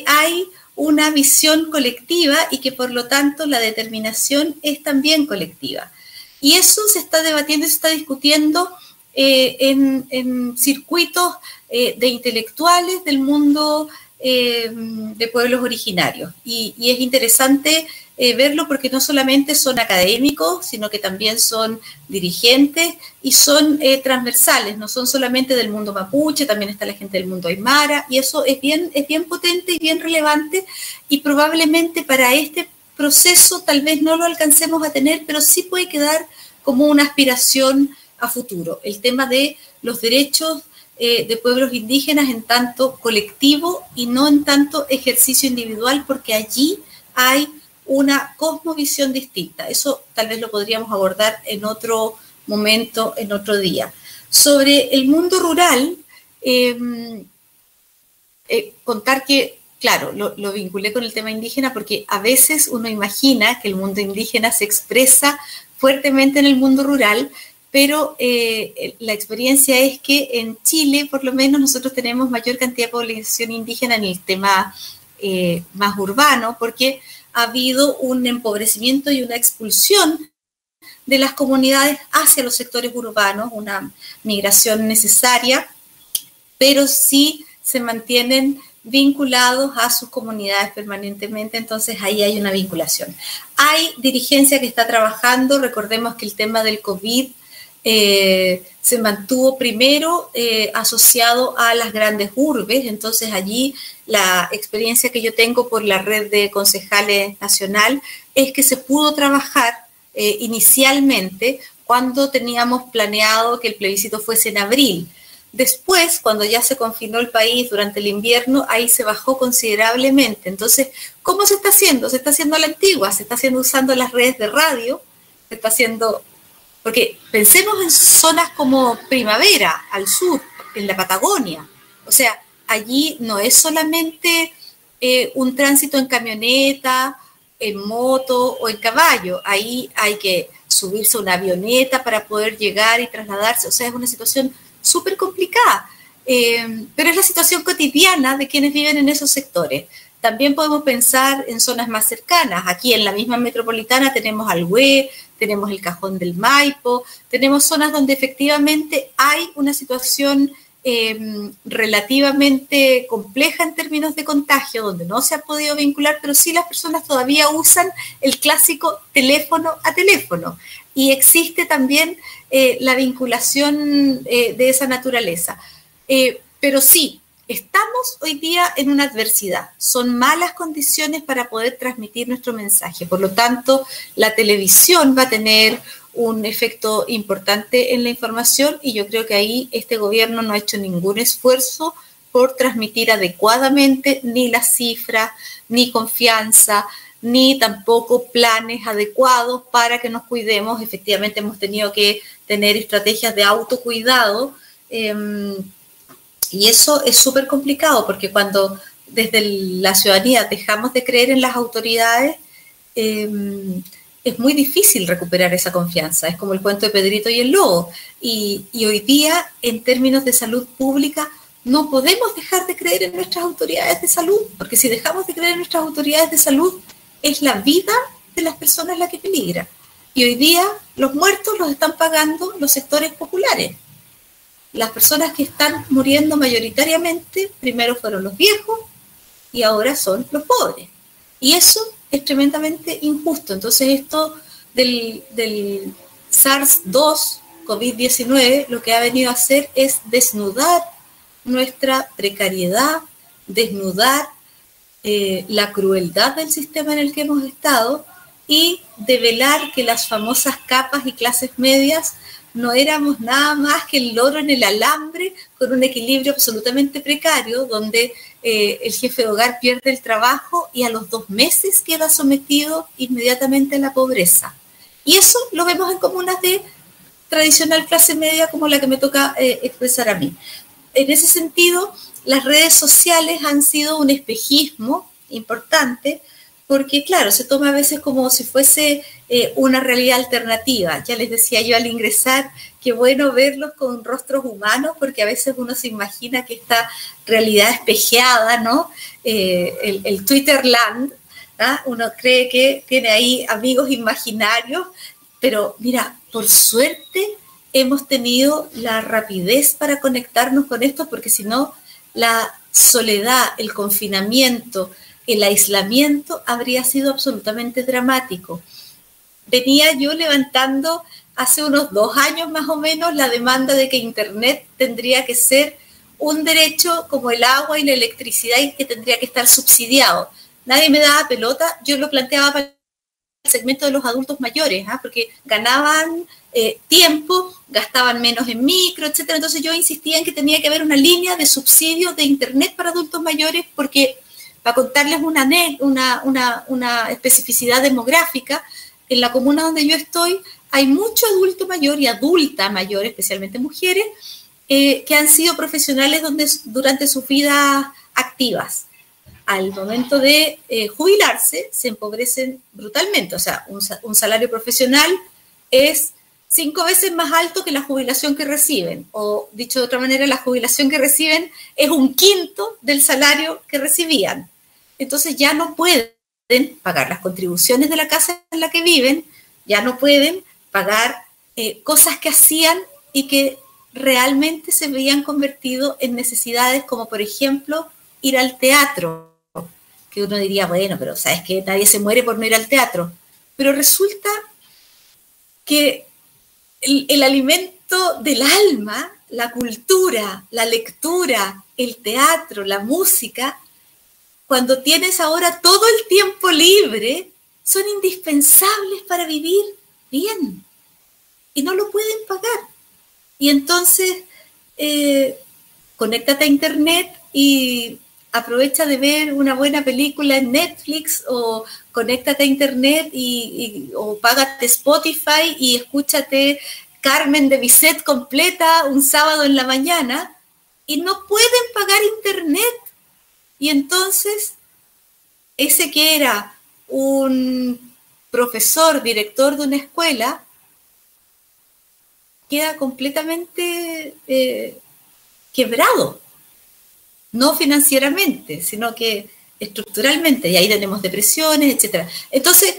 hay una visión colectiva y que, por lo tanto, la determinación es también colectiva. Y eso se está debatiendo, se está discutiendo en circuitos de intelectuales del mundo de pueblos originarios. Y es interesante verlo porque no solamente son académicos, sino que también son dirigentes y son transversales, no son solamente del mundo mapuche, también está la gente del mundo aymara, y eso es bien potente y bien relevante, y probablemente para este proceso tal vez no lo alcancemos a tener, pero sí puede quedar como una aspiración a futuro, el tema de los derechos de pueblos indígenas en tanto colectivo y no en tanto ejercicio individual, porque allí hay una cosmovisión distinta. Eso tal vez lo podríamos abordar en otro momento, en otro día. Sobre el mundo rural, contar que, claro, lo vinculé con el tema indígena porque a veces uno imagina que el mundo indígena se expresa fuertemente en el mundo rural, pero la experiencia es que en Chile, por lo menos, nosotros tenemos mayor cantidad de población indígena en el tema más urbano, porque ha habido un empobrecimiento y una expulsión de las comunidades hacia los sectores urbanos, una migración necesaria, pero sí se mantienen vinculados a sus comunidades permanentemente, entonces ahí hay una vinculación. Hay dirigencia que está trabajando, recordemos que el tema del COVID se mantuvo primero asociado a las grandes urbes, entonces allí la experiencia que yo tengo por la red de concejales nacional es que se pudo trabajar inicialmente cuando teníamos planeado que el plebiscito fuese en abril. Después, cuando ya se confinó el país durante el invierno, ahí se bajó considerablemente. Entonces, ¿cómo se está haciendo? Se está haciendo a la antigua, se está haciendo usando las redes de radio, se está haciendo... Porque pensemos en zonas como Primavera, al sur, en la Patagonia. O sea, allí no es solamente un tránsito en camioneta, en moto o en caballo. Ahí hay que subirse a una avioneta para poder llegar y trasladarse. O sea, es una situación súper complicada. Pero es la situación cotidiana de quienes viven en esos sectores. También podemos pensar en zonas más cercanas. Aquí en la misma metropolitana tenemos Alhué, tenemos el Cajón del Maipo, tenemos zonas donde efectivamente hay una situación relativamente compleja en términos de contagio, donde no se ha podido vincular, pero sí las personas todavía usan el clásico teléfono a teléfono. Y existe también la vinculación de esa naturaleza. Pero sí, estamos hoy día en una adversidad. Son malas condiciones para poder transmitir nuestro mensaje. Por lo tanto, la televisión va a tener un efecto importante en la información y yo creo que ahí este gobierno no ha hecho ningún esfuerzo por transmitir adecuadamente ni las cifras, ni confianza, ni tampoco planes adecuados para que nos cuidemos. Efectivamente hemos tenido que tener estrategias de autocuidado y eso es súper complicado porque cuando desde la ciudadanía dejamos de creer en las autoridades, es muy difícil recuperar esa confianza. Es como el cuento de Pedrito y el lobo. Y hoy día, en términos de salud pública, no podemos dejar de creer en nuestras autoridades de salud, porque si dejamos de creer en nuestras autoridades de salud, es la vida de las personas la que peligra. Y hoy día los muertos los están pagando los sectores populares. Las personas que están muriendo mayoritariamente, primero fueron los viejos y ahora son los pobres. Y eso es tremendamente injusto. Entonces esto del SARS-2, COVID-19, lo que ha venido a hacer es desnudar nuestra precariedad, desnudar la crueldad del sistema en el que hemos estado y develar que las famosas capas y clases medias no éramos nada más que el loro en el alambre con un equilibrio absolutamente precario donde el jefe de hogar pierde el trabajo y a los 2 meses queda sometido inmediatamente a la pobreza. Y eso lo vemos en comunas de tradicional clase media como la que me toca expresar a mí. En ese sentido, las redes sociales han sido un espejismo importante porque, claro, se toma a veces como si fuese una realidad alternativa. Ya les decía yo al ingresar, qué bueno verlos con rostros humanos, porque a veces uno se imagina que esta realidad espejeada, ¿no? El Twitterland, ¿ah? Uno cree que tiene ahí amigos imaginarios, pero mira, por suerte hemos tenido la rapidez para conectarnos con esto, porque si no, la soledad, el confinamiento, el aislamiento habría sido absolutamente dramático. Venía yo levantando hace unos 2 años más o menos la demanda de que Internet tendría que ser un derecho como el agua y la electricidad y que tendría que estar subsidiado. Nadie me daba pelota, yo lo planteaba para el segmento de los adultos mayores, porque ganaban tiempo, gastaban menos en micro, etcétera. Entonces yo insistía en que tenía que haber una línea de subsidio de Internet para adultos mayores porque, para contarles una especificidad demográfica, en la comuna donde yo estoy hay mucho adulto mayor y adulta mayor, especialmente mujeres, que han sido profesionales durante sus vidas activas. Al momento de jubilarse, se empobrecen brutalmente. O sea, un salario profesional es 5 veces más alto que la jubilación que reciben. O, dicho de otra manera, la jubilación que reciben es 1/5 del salario que recibían. Entonces ya no pueden pagar las contribuciones de la casa en la que viven, ya no pueden pagar cosas que hacían y que realmente se veían convertido en necesidades como, por ejemplo, ir al teatro. Que uno diría, bueno, pero ¿sabes qué? Nadie se muere por no ir al teatro. Pero resulta que el alimento del alma, la cultura, la lectura, el teatro, la música, cuando tienes ahora todo el tiempo libre, son indispensables para vivir bien. Y no lo pueden pagar. Y entonces, conéctate a Internet y aprovecha de ver una buena película en Netflix, o conéctate a Internet o págate Spotify y escúchate Carmen de Bizet completa un sábado en la mañana, y no pueden pagar Internet. Y entonces, ese que era un profesor, director de una escuela, queda completamente quebrado. No financieramente, sino que estructuralmente, y ahí tenemos depresiones, etc. Entonces,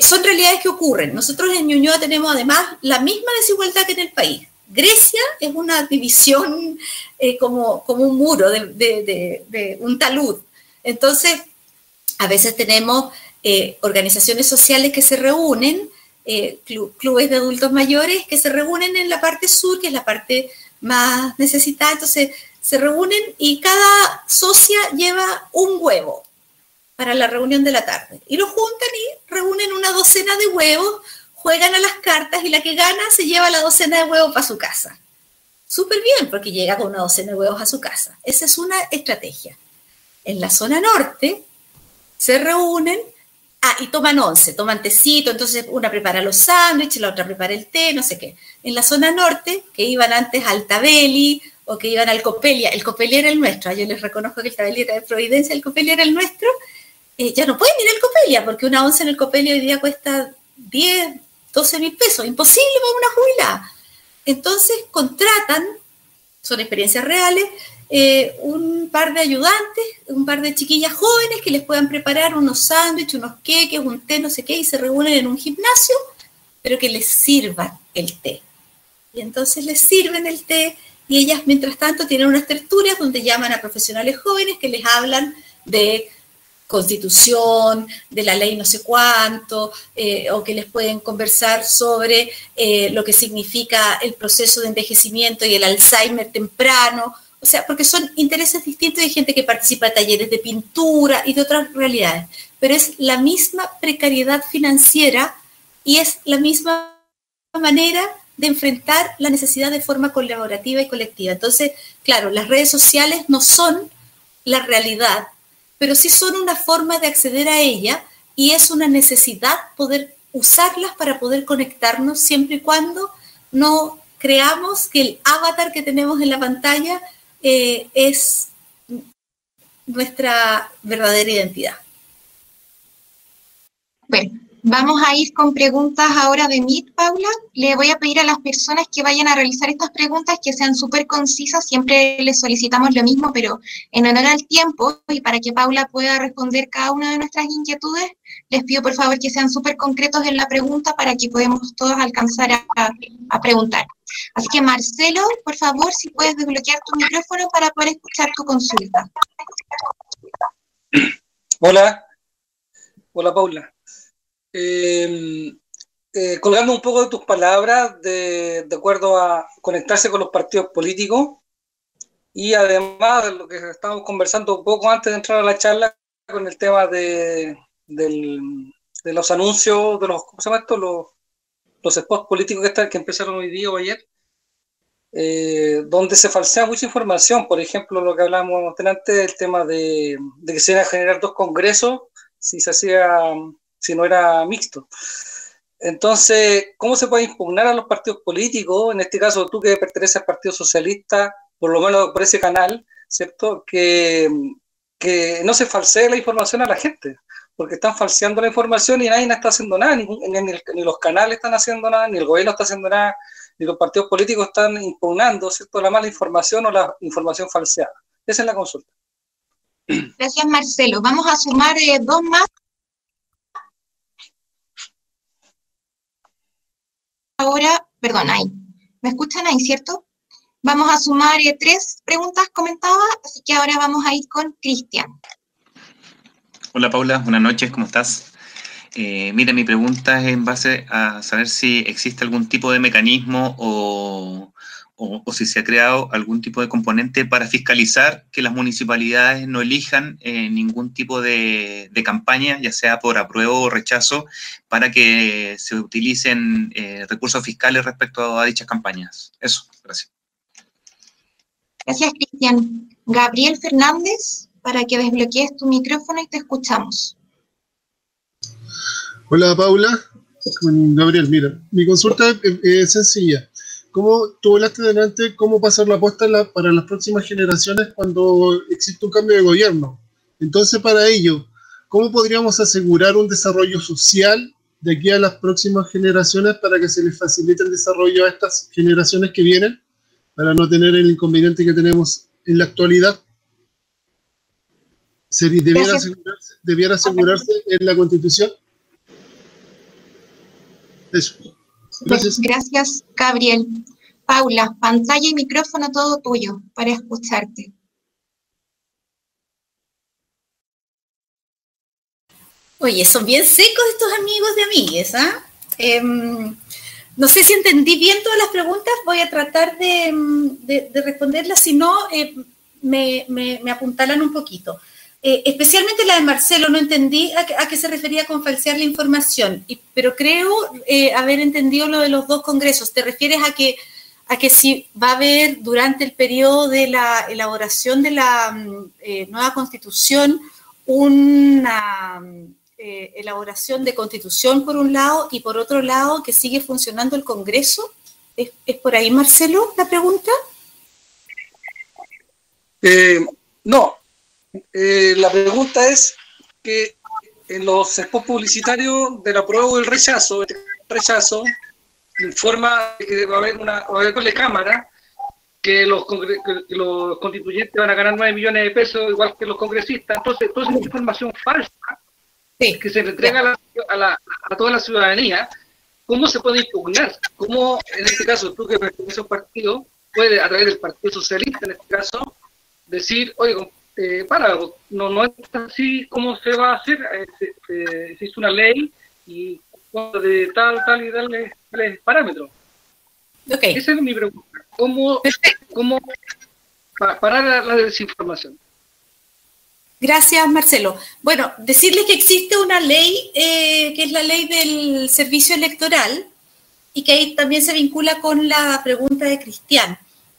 son realidades que ocurren. Nosotros en Ñuñoa tenemos además la misma desigualdad que en el país. Grecia es una división como un muro, de un talud. Entonces, a veces tenemos organizaciones sociales que se reúnen clubes de adultos mayores que se reúnen en la parte sur, que es la parte más necesitada. Entonces se reúnen y cada socia lleva un huevo para la reunión de la tarde. Y lo juntan y reúnen una docena de huevos, juegan a las cartas y la que gana se lleva la docena de huevos para su casa. Súper bien, porque llega con una docena de huevos a su casa. Esa es una estrategia. En la zona norte se reúnen y toman once, toman tecito, entonces una prepara los sándwiches, la otra prepara el té, no sé qué. En la zona norte, que iban antes al Tabeli o que iban al Copelia, el Copelia era el nuestro, yo les reconozco que el Tabeli era de Providencia, el Copelia era el nuestro, ya no pueden ir al Copelia, porque una once en el Copelia hoy día cuesta 10, 12 mil pesos, imposible para una jubilada. Entonces contratan, son experiencias reales, un par de ayudantes, un par de chiquillas jóvenes que les puedan preparar unos sándwiches, unos queques, un té, no sé qué, y se reúnen en un gimnasio, pero que les sirvan el té. Y entonces les sirven el té y ellas, mientras tanto, tienen unas tertulias donde llaman a profesionales jóvenes que les hablan de Constitución, de la ley no sé cuánto, o que les pueden conversar sobre lo que significa el proceso de envejecimiento y el Alzheimer temprano. O sea, porque son intereses distintos, hay gente que participa en talleres de pintura y de otras realidades, pero es la misma precariedad financiera y es la misma manera de enfrentar la necesidad de forma colaborativa y colectiva. Entonces, claro, las redes sociales no son la realidad, pero sí son una forma de acceder a ella y es una necesidad poder usarlas para poder conectarnos siempre y cuando no creamos que el avatar que tenemos en la pantalla es nuestra verdadera identidad. Bueno, vamos a ir con preguntas ahora de Meet, Paula. Le voy a pedir a las personas que vayan a realizar estas preguntas que sean súper concisas. Siempre les solicitamos lo mismo, pero en honor al tiempo y para que Paula pueda responder cada una de nuestras inquietudes, les pido por favor que sean súper concretos en la pregunta para que podamos todos alcanzar a preguntar. Así que Marcelo, por favor, si puedes desbloquear tu micrófono para poder escuchar tu consulta. Hola Paula. Colgando un poco de tus palabras de acuerdo a conectarse con los partidos políticos y además de lo que estábamos conversando un poco antes de entrar a la charla con el tema de los anuncios, de los, ¿cómo se llama esto? Los spots políticos que empezaron hoy día o ayer, donde se falsea mucha información. Por ejemplo, lo que hablamos delante, el tema de que se iban a generar 2 congresos si no era mixto. Entonces, ¿cómo se puede impugnar a los partidos políticos? En este caso, tú que perteneces al Partido Socialista, por lo menos por ese canal, ¿cierto? Que no se falsee la información a la gente, porque están falseando la información y nadie está haciendo nada, ni los canales están haciendo nada, ni el gobierno está haciendo nada, ni los partidos políticos están impugnando, ¿cierto?, la mala información o la información falseada. Esa es la consulta. Gracias, Marcelo. Vamos a sumar 2 más. Ahora, perdón, ahí. ¿Me escuchan ahí, cierto? Vamos a sumar 3 preguntas comentadas, así que ahora vamos a ir con Cristian. Hola Paula, buenas noches, ¿cómo estás? Mira, mi pregunta es en base a saber si existe algún tipo de mecanismo o si se ha creado algún tipo de componente para fiscalizar que las municipalidades no elijan ningún tipo de campaña, ya sea por apruebo o rechazo, para que se utilicen recursos fiscales respecto a dichas campañas. Eso, gracias. Gracias, Cristian. Gabriel Fernández, para que desbloquees tu micrófono y te escuchamos. Hola, Paula. Gabriel, mira, mi consulta es sencilla. ¿Cómo tú hablaste delante cómo pasar la aposta para las próximas generaciones cuando existe un cambio de gobierno? Entonces, para ello, ¿cómo podríamos asegurar un desarrollo social de aquí a las próximas generaciones para que se les facilite el desarrollo a estas generaciones que vienen, para no tener el inconveniente que tenemos en la actualidad? ¿Debiera asegurarse en la Constitución? Eso. Gracias. Gracias, Gabriel. Paula, pantalla y micrófono todo tuyo para escucharte. Oye, son bien secos estos amigos de amigues, ¿ah? No sé si entendí bien todas las preguntas, voy a tratar de responderlas, si no, me apuntalan un poquito. Especialmente la de Marcelo, no entendí a qué se refería con falsear la información, pero creo haber entendido lo de los 2 congresos. ¿Te refieres a que si va a haber durante el periodo de la elaboración de la nueva Constitución una elaboración de Constitución por un lado y por otro lado que sigue funcionando el Congreso? ¿Es por ahí, Marcelo, la pregunta? No. La pregunta es que en los spots publicitarios del apruebo y el rechazo informa que va a haber con la Cámara que los constituyentes van a ganar 9 millones de pesos igual que los congresistas. Entonces, toda esa información falsa que se le entrega a toda la ciudadanía, ¿cómo se puede impugnar? ¿Cómo, en este caso, tú que perteneces a un partido, puede, a través del Partido Socialista, en este caso, decir, oye, no es así como se va a hacer? Se hizo una ley y de tal y darle parámetros. Okay. Esa es mi pregunta. ¿Cómo parar la desinformación? Gracias, Marcelo. Bueno, decirles que existe una ley, que es la ley del servicio electoral, y que ahí también se vincula con la pregunta de Cristian,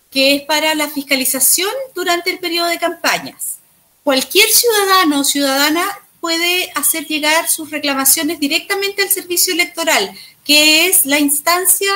que es para la fiscalización durante el periodo de campañas. Cualquier ciudadano o ciudadana puede hacer llegar sus reclamaciones directamente al servicio electoral, que es la instancia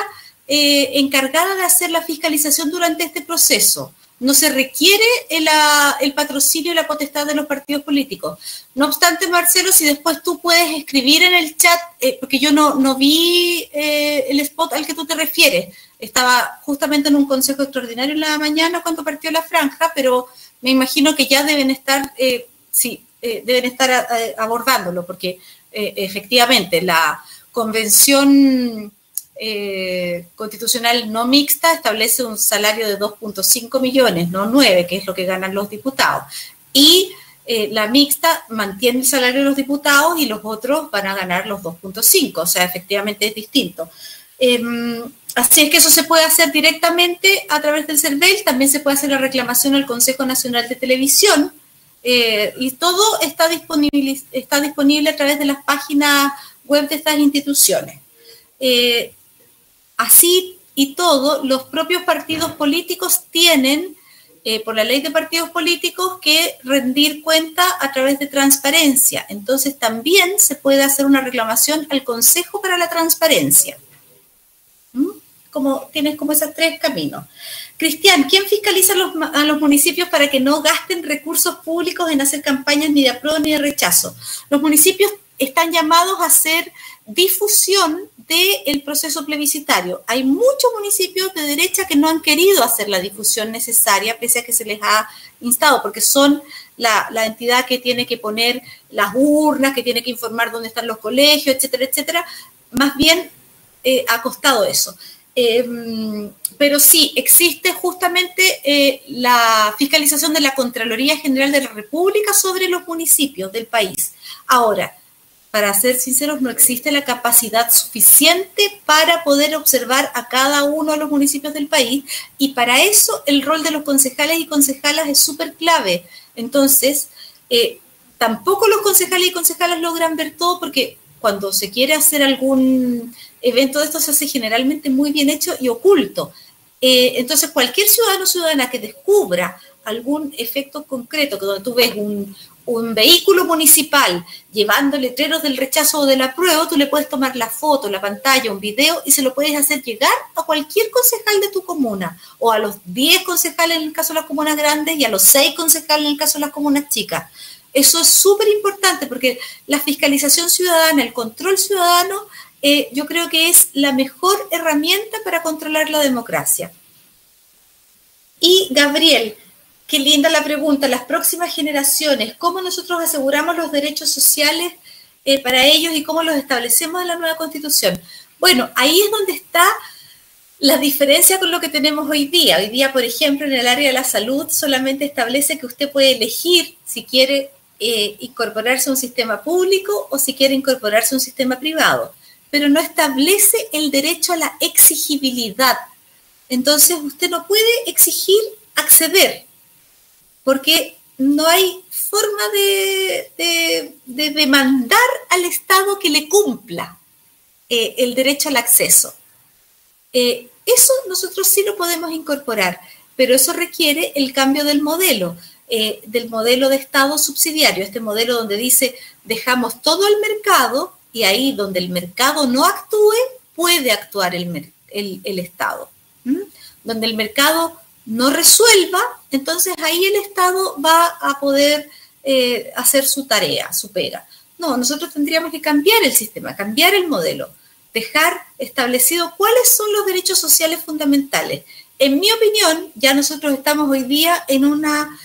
encargada de hacer la fiscalización durante este proceso. No se requiere el patrocinio y la potestad de los partidos políticos. No obstante, Marcelo, si después tú puedes escribir en el chat, porque yo no vi el spot al que tú te refieres. Estaba justamente en un consejo extraordinario en la mañana cuando partió la franja, pero me imagino que ya deben estar, abordándolo, porque efectivamente la convención constitucional no mixta establece un salario de 2.5 millones, no 9, que es lo que ganan los diputados. Y la mixta mantiene el salario de los diputados y los otros van a ganar los 2.5, o sea, efectivamente es distinto. Así es que eso se puede hacer directamente a través del CERVEL, también se puede hacer la reclamación al Consejo Nacional de Televisión, y todo está disponible a través de las páginas web de estas instituciones. Así y todo, los propios partidos políticos tienen, por la ley de partidos políticos, que rendir cuenta a través de transparencia. Entonces también se puede hacer una reclamación al Consejo para la Transparencia. Tienes como esos 3 caminos. Cristian, ¿quién fiscaliza a los municipios para que no gasten recursos públicos en hacer campañas ni de apruebo ni de rechazo? Los municipios están llamados a hacer difusión del proceso plebiscitario. Hay muchos municipios de derecha que no han querido hacer la difusión necesaria, pese a que se les ha instado, porque son la entidad que tiene que poner las urnas, que tiene que informar dónde están los colegios, etcétera, etcétera. Más bien ha costado eso. Pero sí, existe justamente la fiscalización de la Contraloría General de la República sobre los municipios del país. Ahora, para ser sinceros, no existe la capacidad suficiente para poder observar a cada uno de los municipios del país, y para eso el rol de los concejales y concejalas es súper clave. Entonces, tampoco los concejales y concejalas logran ver todo, porque cuando se quiere hacer algún evento de estos se hace generalmente muy bien hecho y oculto. Entonces, cualquier ciudadano o ciudadana que descubra algún efecto concreto, que donde tú ves un vehículo municipal llevando letreros del rechazo o del apruebo, tú le puedes tomar la foto, la pantalla, un video, y se lo puedes hacer llegar a cualquier concejal de tu comuna, o a los 10 concejales en el caso de las comunas grandes y a los 6 concejales en el caso de las comunas chicas. Eso es súper importante, porque la fiscalización ciudadana, el control ciudadano, yo creo que es la mejor herramienta para controlar la democracia. Y Gabriel, qué linda la pregunta, las próximas generaciones, ¿cómo nosotros aseguramos los derechos sociales para ellos y cómo los establecemos en la nueva Constitución? Bueno, ahí es donde está la diferencia con lo que tenemos hoy día. Hoy día, por ejemplo, en el área de la salud solamente establece que usted puede elegir si quiere incorporarse a un sistema público o si quiere incorporarse a un sistema privado. pero no establece el derecho a la exigibilidad. Entonces, usted no puede exigir acceder, porque no hay forma de demandar al Estado que le cumpla el derecho al acceso. Eso nosotros sí lo podemos incorporar, pero eso requiere el cambio del modelo de Estado subsidiario, este modelo donde dice dejamos todo al mercado y ahí donde el mercado no actúe, puede actuar el Estado. Donde el mercado no resuelva, entonces ahí el Estado va a poder hacer su tarea, su pega. No, nosotros tendríamos que cambiar el sistema, cambiar el modelo, dejar establecido cuáles son los derechos sociales fundamentales. En mi opinión, ya nosotros estamos hoy día en una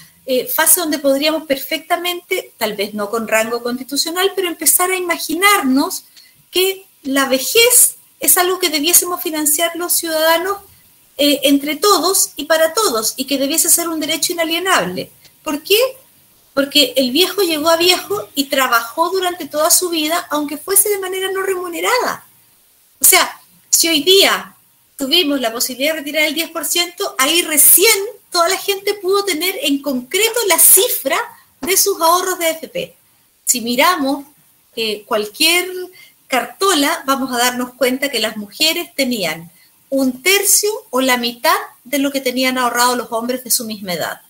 fase donde podríamos perfectamente, tal vez no con rango constitucional, pero empezar a imaginarnos que la vejez es algo que debiésemos financiar los ciudadanos entre todos y para todos, y que debiese ser un derecho inalienable. ¿Por qué? Porque el viejo llegó a viejo y trabajó durante toda su vida, aunque fuese de manera no remunerada. O sea, si hoy día tuvimos la posibilidad de retirar el 10%, ahí recién toda la gente pudo tener en concreto la cifra de sus ahorros de AFP. Si miramos cualquier cartola, vamos a darnos cuenta que las mujeres tenían 1/3 o la mitad de lo que tenían ahorrado los hombres de su misma edad.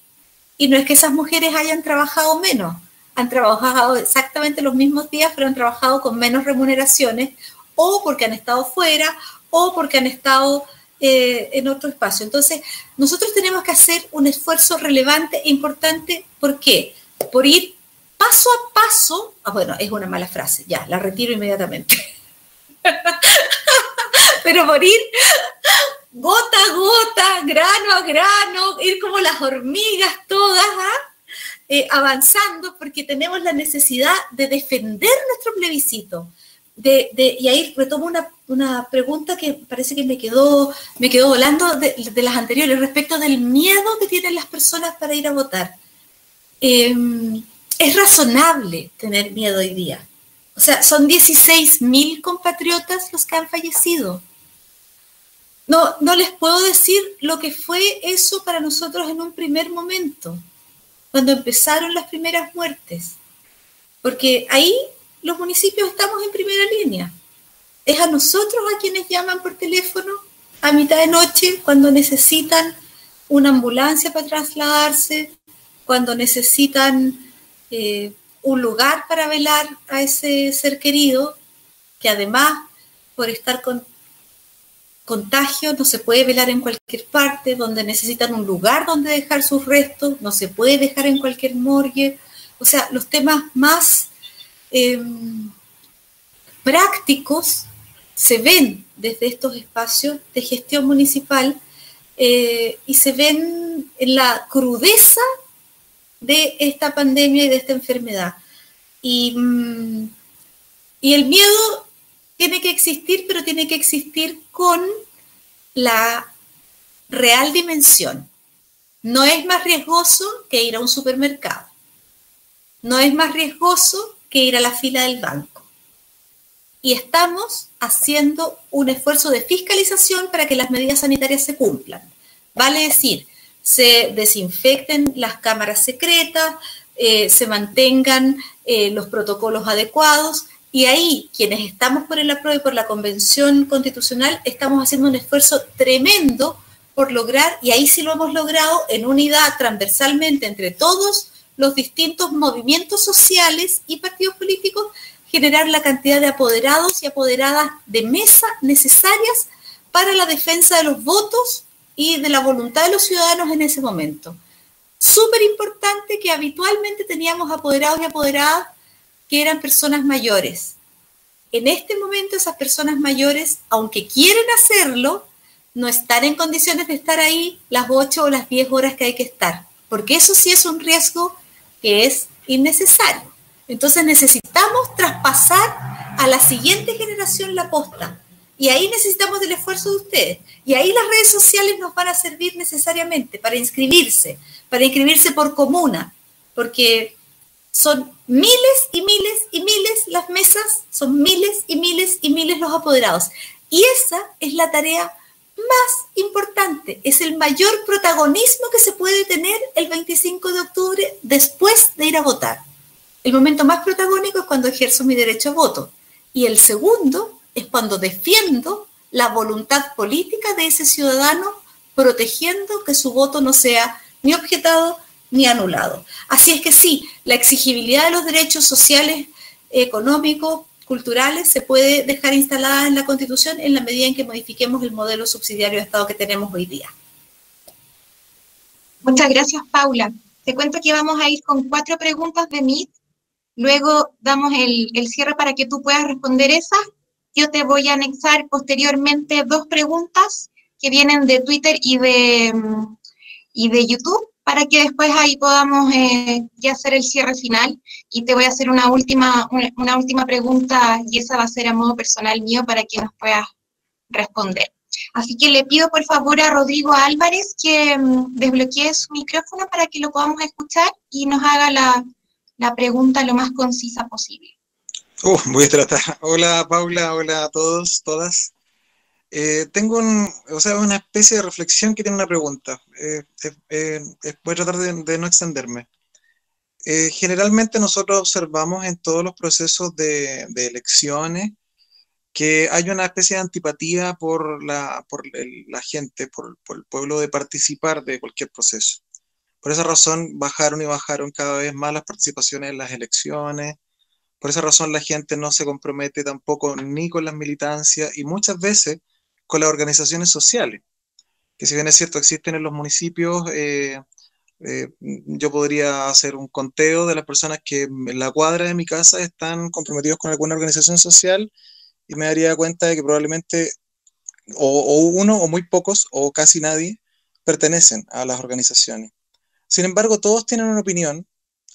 Y no es que esas mujeres hayan trabajado menos, han trabajado exactamente los mismos días, pero han trabajado con menos remuneraciones, o porque han estado fuera, o porque han estado en otro espacio. Entonces, nosotros tenemos que hacer un esfuerzo relevante e importante. ¿Por qué? Por ir paso a paso. Bueno, es una mala frase, ya, la retiro inmediatamente. Pero por ir gota a gota, grano a grano, ir como las hormigas todas, avanzando, porque tenemos la necesidad de defender nuestro plebiscito. Y ahí retomo una pregunta que parece que me quedó volando de las anteriores, respecto del miedo que tienen las personas para ir a votar. Es razonable tener miedo hoy día. O sea, son 16.000 compatriotas los que han fallecido. No les puedo decir lo que fue eso para nosotros en un primer momento, cuando empezaron las primeras muertes. Porque ahí los municipios estamos en primera línea. Es a nosotros a quienes llaman por teléfono a mitad de noche cuando necesitan una ambulancia para trasladarse, cuando necesitan un lugar para velar a ese ser querido, que además, por estar con contagio, no se puede velar en cualquier parte, donde necesitan un lugar donde dejar sus restos, no se puede dejar en cualquier morgue. O sea, los temas más prácticos se ven desde estos espacios de gestión municipal y se ven en la crudeza de esta pandemia y de esta enfermedad. Y el miedo tiene que existir, pero tiene que existir con la real dimensión. No es más riesgoso que ir a un supermercado. No es más riesgoso que ir a la fila del banco. Y estamos haciendo un esfuerzo de fiscalización para que las medidas sanitarias se cumplan. Vale decir, se desinfecten las cámaras secretas, se mantengan los protocolos adecuados, y ahí quienes estamos por el apruebo y por la Convención Constitucional estamos haciendo un esfuerzo tremendo por lograr, y ahí sí lo hemos logrado, en unidad transversalmente entre todos los distintos movimientos sociales y partidos políticos, generar la cantidad de apoderados y apoderadas de mesa necesarias para la defensa de los votos y de la voluntad de los ciudadanos en ese momento. Súper importante que habitualmente teníamos apoderados y apoderadas que eran personas mayores. En este momento esas personas mayores, aunque quieren hacerlo, no están en condiciones de estar ahí las 8 o las 10 horas que hay que estar, porque eso sí es un riesgo que es innecesario. Entonces necesitamos traspasar a la siguiente generación la posta, y ahí necesitamos del esfuerzo de ustedes, y ahí las redes sociales nos van a servir necesariamente para inscribirse por comuna, porque Son miles y miles y miles las mesas, son miles y miles y miles los apoderados. Y esa es la tarea más importante, es el mayor protagonismo que se puede tener el 25 de octubre después de ir a votar. El momento más protagónico es cuando ejerzo mi derecho a voto. Y el segundo es cuando defiendo la voluntad política de ese ciudadano, protegiendo que su voto no sea ni objetado ni anulado. Así es que sí, la exigibilidad de los derechos sociales, económicos, culturales, se puede dejar instalada en la Constitución en la medida en que modifiquemos el modelo subsidiario de Estado que tenemos hoy día. Muchas gracias, Paula. Te cuento que vamos a ir con 4 preguntas de Meet. Luego damos el cierre para que tú puedas responder esas. Yo te voy a anexar posteriormente 2 preguntas que vienen de Twitter y de YouTube, para que después ahí podamos ya hacer el cierre final. Y te voy a hacer una última pregunta, y esa va a ser a modo personal mío para que nos puedas responder. Así que le pido por favor a Rodrigo Álvarez que desbloquee su micrófono para que lo podamos escuchar y nos haga la pregunta lo más concisa posible. Voy a tratar. Hola Paula, hola a todos, todas. Tengo una especie de reflexión que tiene una pregunta. Voy a tratar de no extenderme. Generalmente nosotros observamos en todos los procesos de elecciones que hay una especie de antipatía por la gente, por el pueblo, de participar de cualquier proceso. Por esa razón bajaron cada vez más las participaciones en las elecciones. Por esa razón la gente no se compromete tampoco ni con las militancias y muchas veces con las organizaciones sociales, que si bien es cierto existen en los municipios, yo podría hacer un conteo de las personas que en la cuadra de mi casa están comprometidos con alguna organización social y me daría cuenta de que probablemente o uno o muy pocos o casi nadie pertenecen a las organizaciones. Sin embargo, todos tienen una opinión,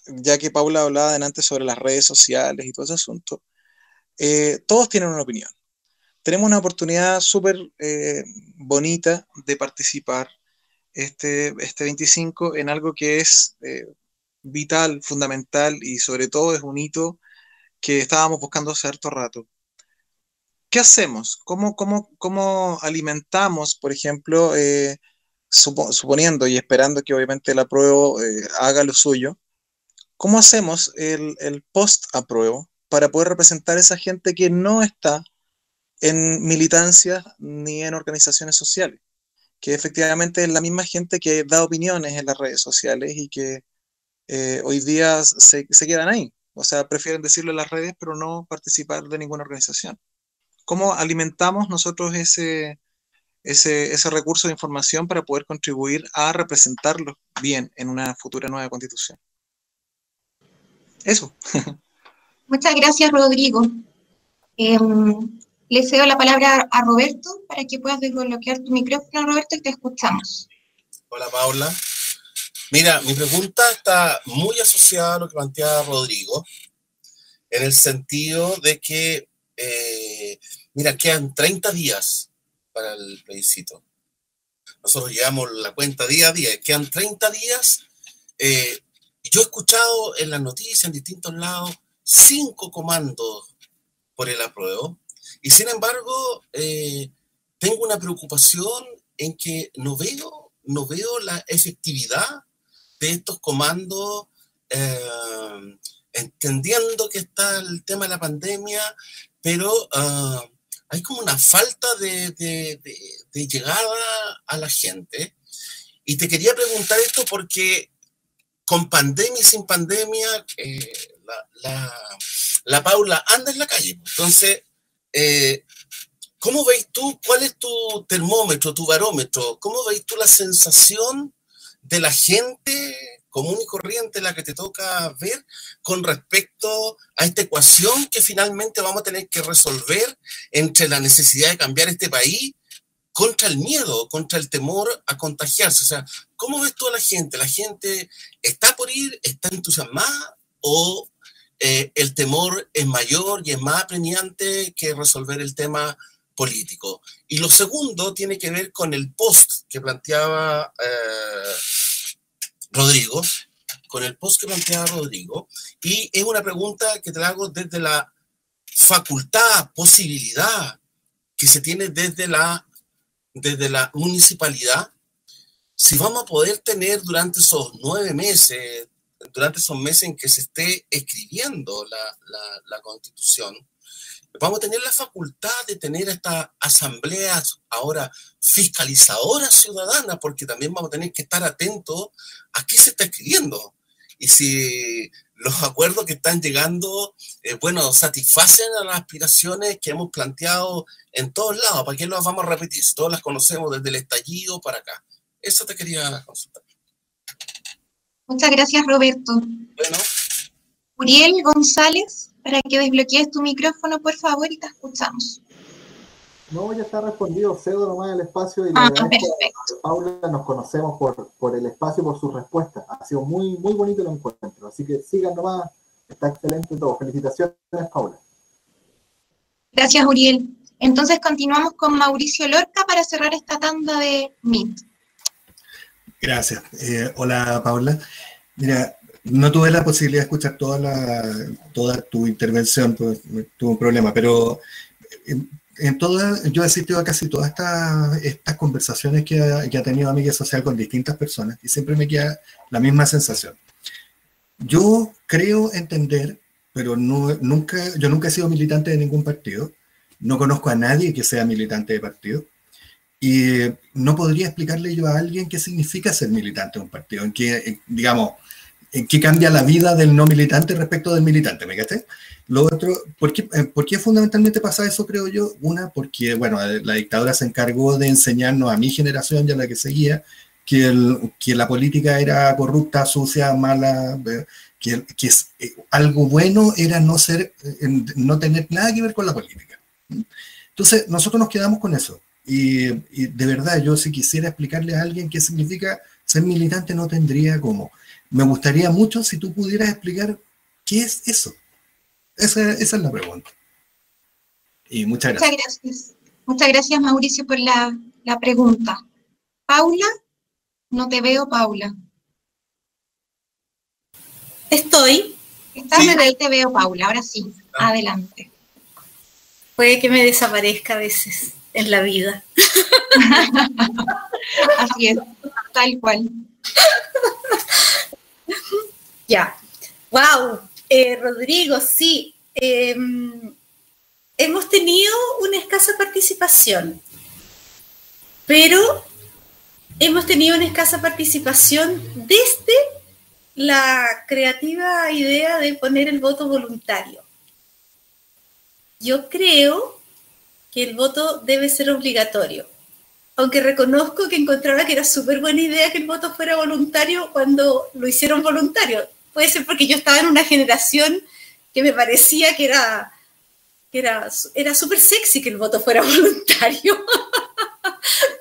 ya que Paula hablaba antes sobre las redes sociales y todo ese asunto. Todos tienen una opinión. Tenemos una oportunidad súper bonita de participar este 25 en algo que es vital, fundamental y sobre todo es un hito que estábamos buscando hace harto rato. ¿Qué hacemos? ¿Cómo alimentamos, por ejemplo, suponiendo y esperando que obviamente el apruebo haga lo suyo? ¿Cómo hacemos el post-apruebo para poder representar a esa gente que no está en militancias ni en organizaciones sociales? Que efectivamente es la misma gente que da opiniones en las redes sociales y que hoy día se quedan ahí. O sea, prefieren decirlo en las redes, pero no participar de ninguna organización. ¿Cómo alimentamos nosotros ese recurso de información para poder contribuir a representarlo bien en una futura nueva constitución? Eso. Muchas gracias, Rodrigo. Le cedo la palabra a Roberto para que puedas desbloquear tu micrófono, Roberto, y te escuchamos. Hola, Paula. Mira, mi pregunta está muy asociada a lo que planteaba Rodrigo, en el sentido de que, mira, quedan 30 días para el plebiscito. Nosotros llevamos la cuenta día a día, quedan 30 días. Yo he escuchado en las noticias, en distintos lados, 5 comandos por el apruebo. Y sin embargo, tengo una preocupación en que no veo la efectividad de estos comandos, entendiendo que está el tema de la pandemia, pero hay como una falta de llegada a la gente. Y te quería preguntar esto porque con pandemia y sin pandemia, la Paula anda en la calle. Entonces, ¿cómo veis tú? ¿Cuál es tu termómetro, tu barómetro? ¿Cómo veis tú la sensación de la gente común y corriente, la que te toca ver, con respecto a esta ecuación que finalmente vamos a tener que resolver entre la necesidad de cambiar este país contra el miedo, contra el temor a contagiarse? O sea, ¿cómo ves tú a la gente? ¿La gente está por ir, está entusiasmada o el temor es mayor y es más apremiante que resolver el tema político? Y lo segundo tiene que ver con el post que planteaba Rodrigo, con el post que planteaba Rodrigo, y es una pregunta que te la hago desde la facultad, posibilidad que se tiene desde la municipalidad, si vamos a poder tener durante esos 9 meses, durante esos meses en que se esté escribiendo la Constitución, vamos a tener la facultad de tener estas asambleas ahora fiscalizadoras ciudadanas, porque también vamos a tener que estar atentos a qué se está escribiendo. Y si los acuerdos que están llegando, satisfacen a las aspiraciones que hemos planteado en todos lados. ¿Para qué las vamos a repetir? Si todas las conocemos desde el estallido para acá. Eso te quería consultar. Muchas gracias, Roberto. Bueno. Uriel González, para que desbloquees tu micrófono, por favor, y te escuchamos. No, ya está respondido. Cedo nomás el espacio y la verdad es que Paula nos conocemos por el espacio, por sus respuestas. Ha sido muy, muy bonito el encuentro. Así que sigan nomás. Está excelente todo. Felicitaciones, Paula. Gracias, Uriel. Entonces continuamos con Mauricio Lorca para cerrar esta tanda de Meet. Gracias. Hola, Paula. Mira, no tuve la posibilidad de escuchar toda tu intervención, pues tuve un problema, pero yo he asistido a casi todas estas conversaciones que ha tenido Amiga Social con distintas personas y siempre me queda la misma sensación. Yo creo entender, pero yo nunca he sido militante de ningún partido, no conozco a nadie que sea militante de partido, y no podría explicarle yo a alguien qué significa ser militante de un partido, en qué cambia la vida del no militante respecto del militante, ¿me caché? Lo otro, ¿por qué fundamentalmente pasa eso, creo yo? Una, porque, la dictadura se encargó de enseñarnos a mi generación y a la que seguía que la política era corrupta, sucia, mala, que algo bueno era no tener nada que ver con la política. Entonces, nosotros nos quedamos con eso. Y de verdad, yo si quisiera explicarle a alguien qué significa ser militante, no tendría cómo. Me gustaría mucho si tú pudieras explicar qué es eso. Esa es la pregunta. Y muchas gracias. Muchas gracias, Mauricio, por la pregunta. Paula, no te veo, Paula. Estoy. Sí. Ahí te veo, Paula, ahora sí. Adelante. Puede que me desaparezca a veces en la vida. Así es, tal cual. Ya. Wow. Rodrigo, sí. Hemos tenido una escasa participación, pero hemos tenido una escasa participación desde la creativa idea de poner el voto voluntario. Yo creo que el voto debe ser obligatorio, aunque reconozco que encontraba que era súper buena idea que el voto fuera voluntario cuando lo hicieron voluntario. Puede ser porque yo estaba en una generación que me parecía que era súper sexy que el voto fuera voluntario.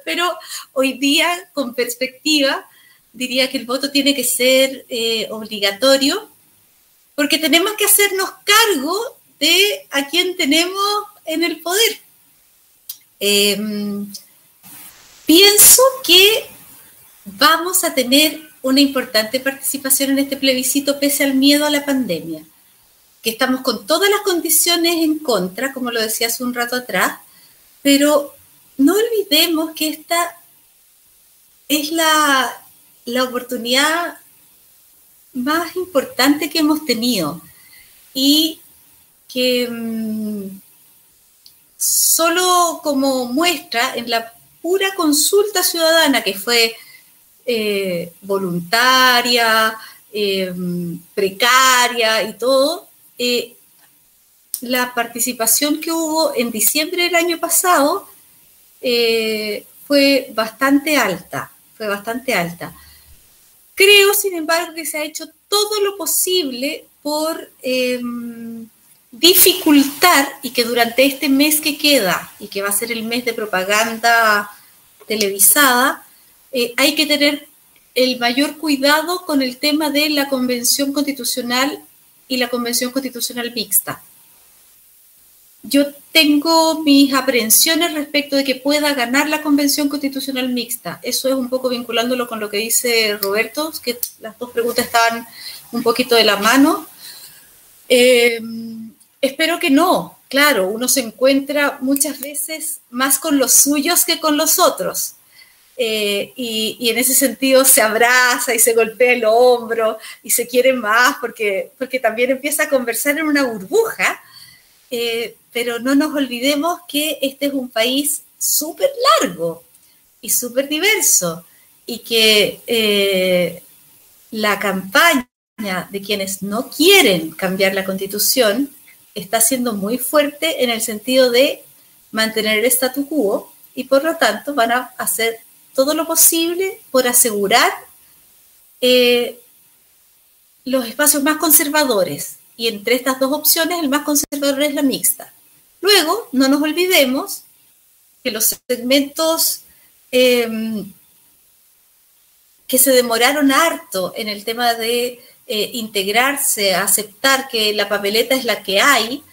Pero hoy día, con perspectiva, diría que el voto tiene que ser obligatorio, porque tenemos que hacernos cargo de a quién tenemos en el poder. Pienso que vamos a tener una importante participación en este plebiscito pese al miedo a la pandemia, que estamos con todas las condiciones en contra, como lo decía hace un rato atrás, pero no olvidemos que esta es la oportunidad más importante que hemos tenido y que solo como muestra en la pura consulta ciudadana que fue voluntaria, precaria y todo, la participación que hubo en diciembre del año pasado fue bastante alta. Creo, sin embargo, que se ha hecho todo lo posible por dificultar y que durante este mes que queda y que va a ser el mes de propaganda televisada, hay que tener el mayor cuidado con el tema de la Convención Constitucional y la Convención Constitucional Mixta. yo tengo mis aprehensiones respecto de que pueda ganar la Convención Constitucional Mixta. Eso es un poco vinculándolo con lo que dice Roberto, que las dos preguntas estaban un poquito de la mano. Espero que no. Claro, uno se encuentra muchas veces más con los suyos que con los otros. Y en ese sentido se abraza y se golpea el hombro y se quiere más porque también empieza a conversar en una burbuja, pero no nos olvidemos que este es un país súper largo y súper diverso y que la campaña de quienes no quieren cambiar la Constitución está siendo muy fuerte en el sentido de mantener el statu quo y por lo tanto van a hacer todo lo posible por asegurar los espacios más conservadores. Y entre estas dos opciones, el más conservador es la mixta. Luego, no nos olvidemos que los segmentos que se demoraron harto en el tema de integrarse, aceptar que la papeleta es la que hay,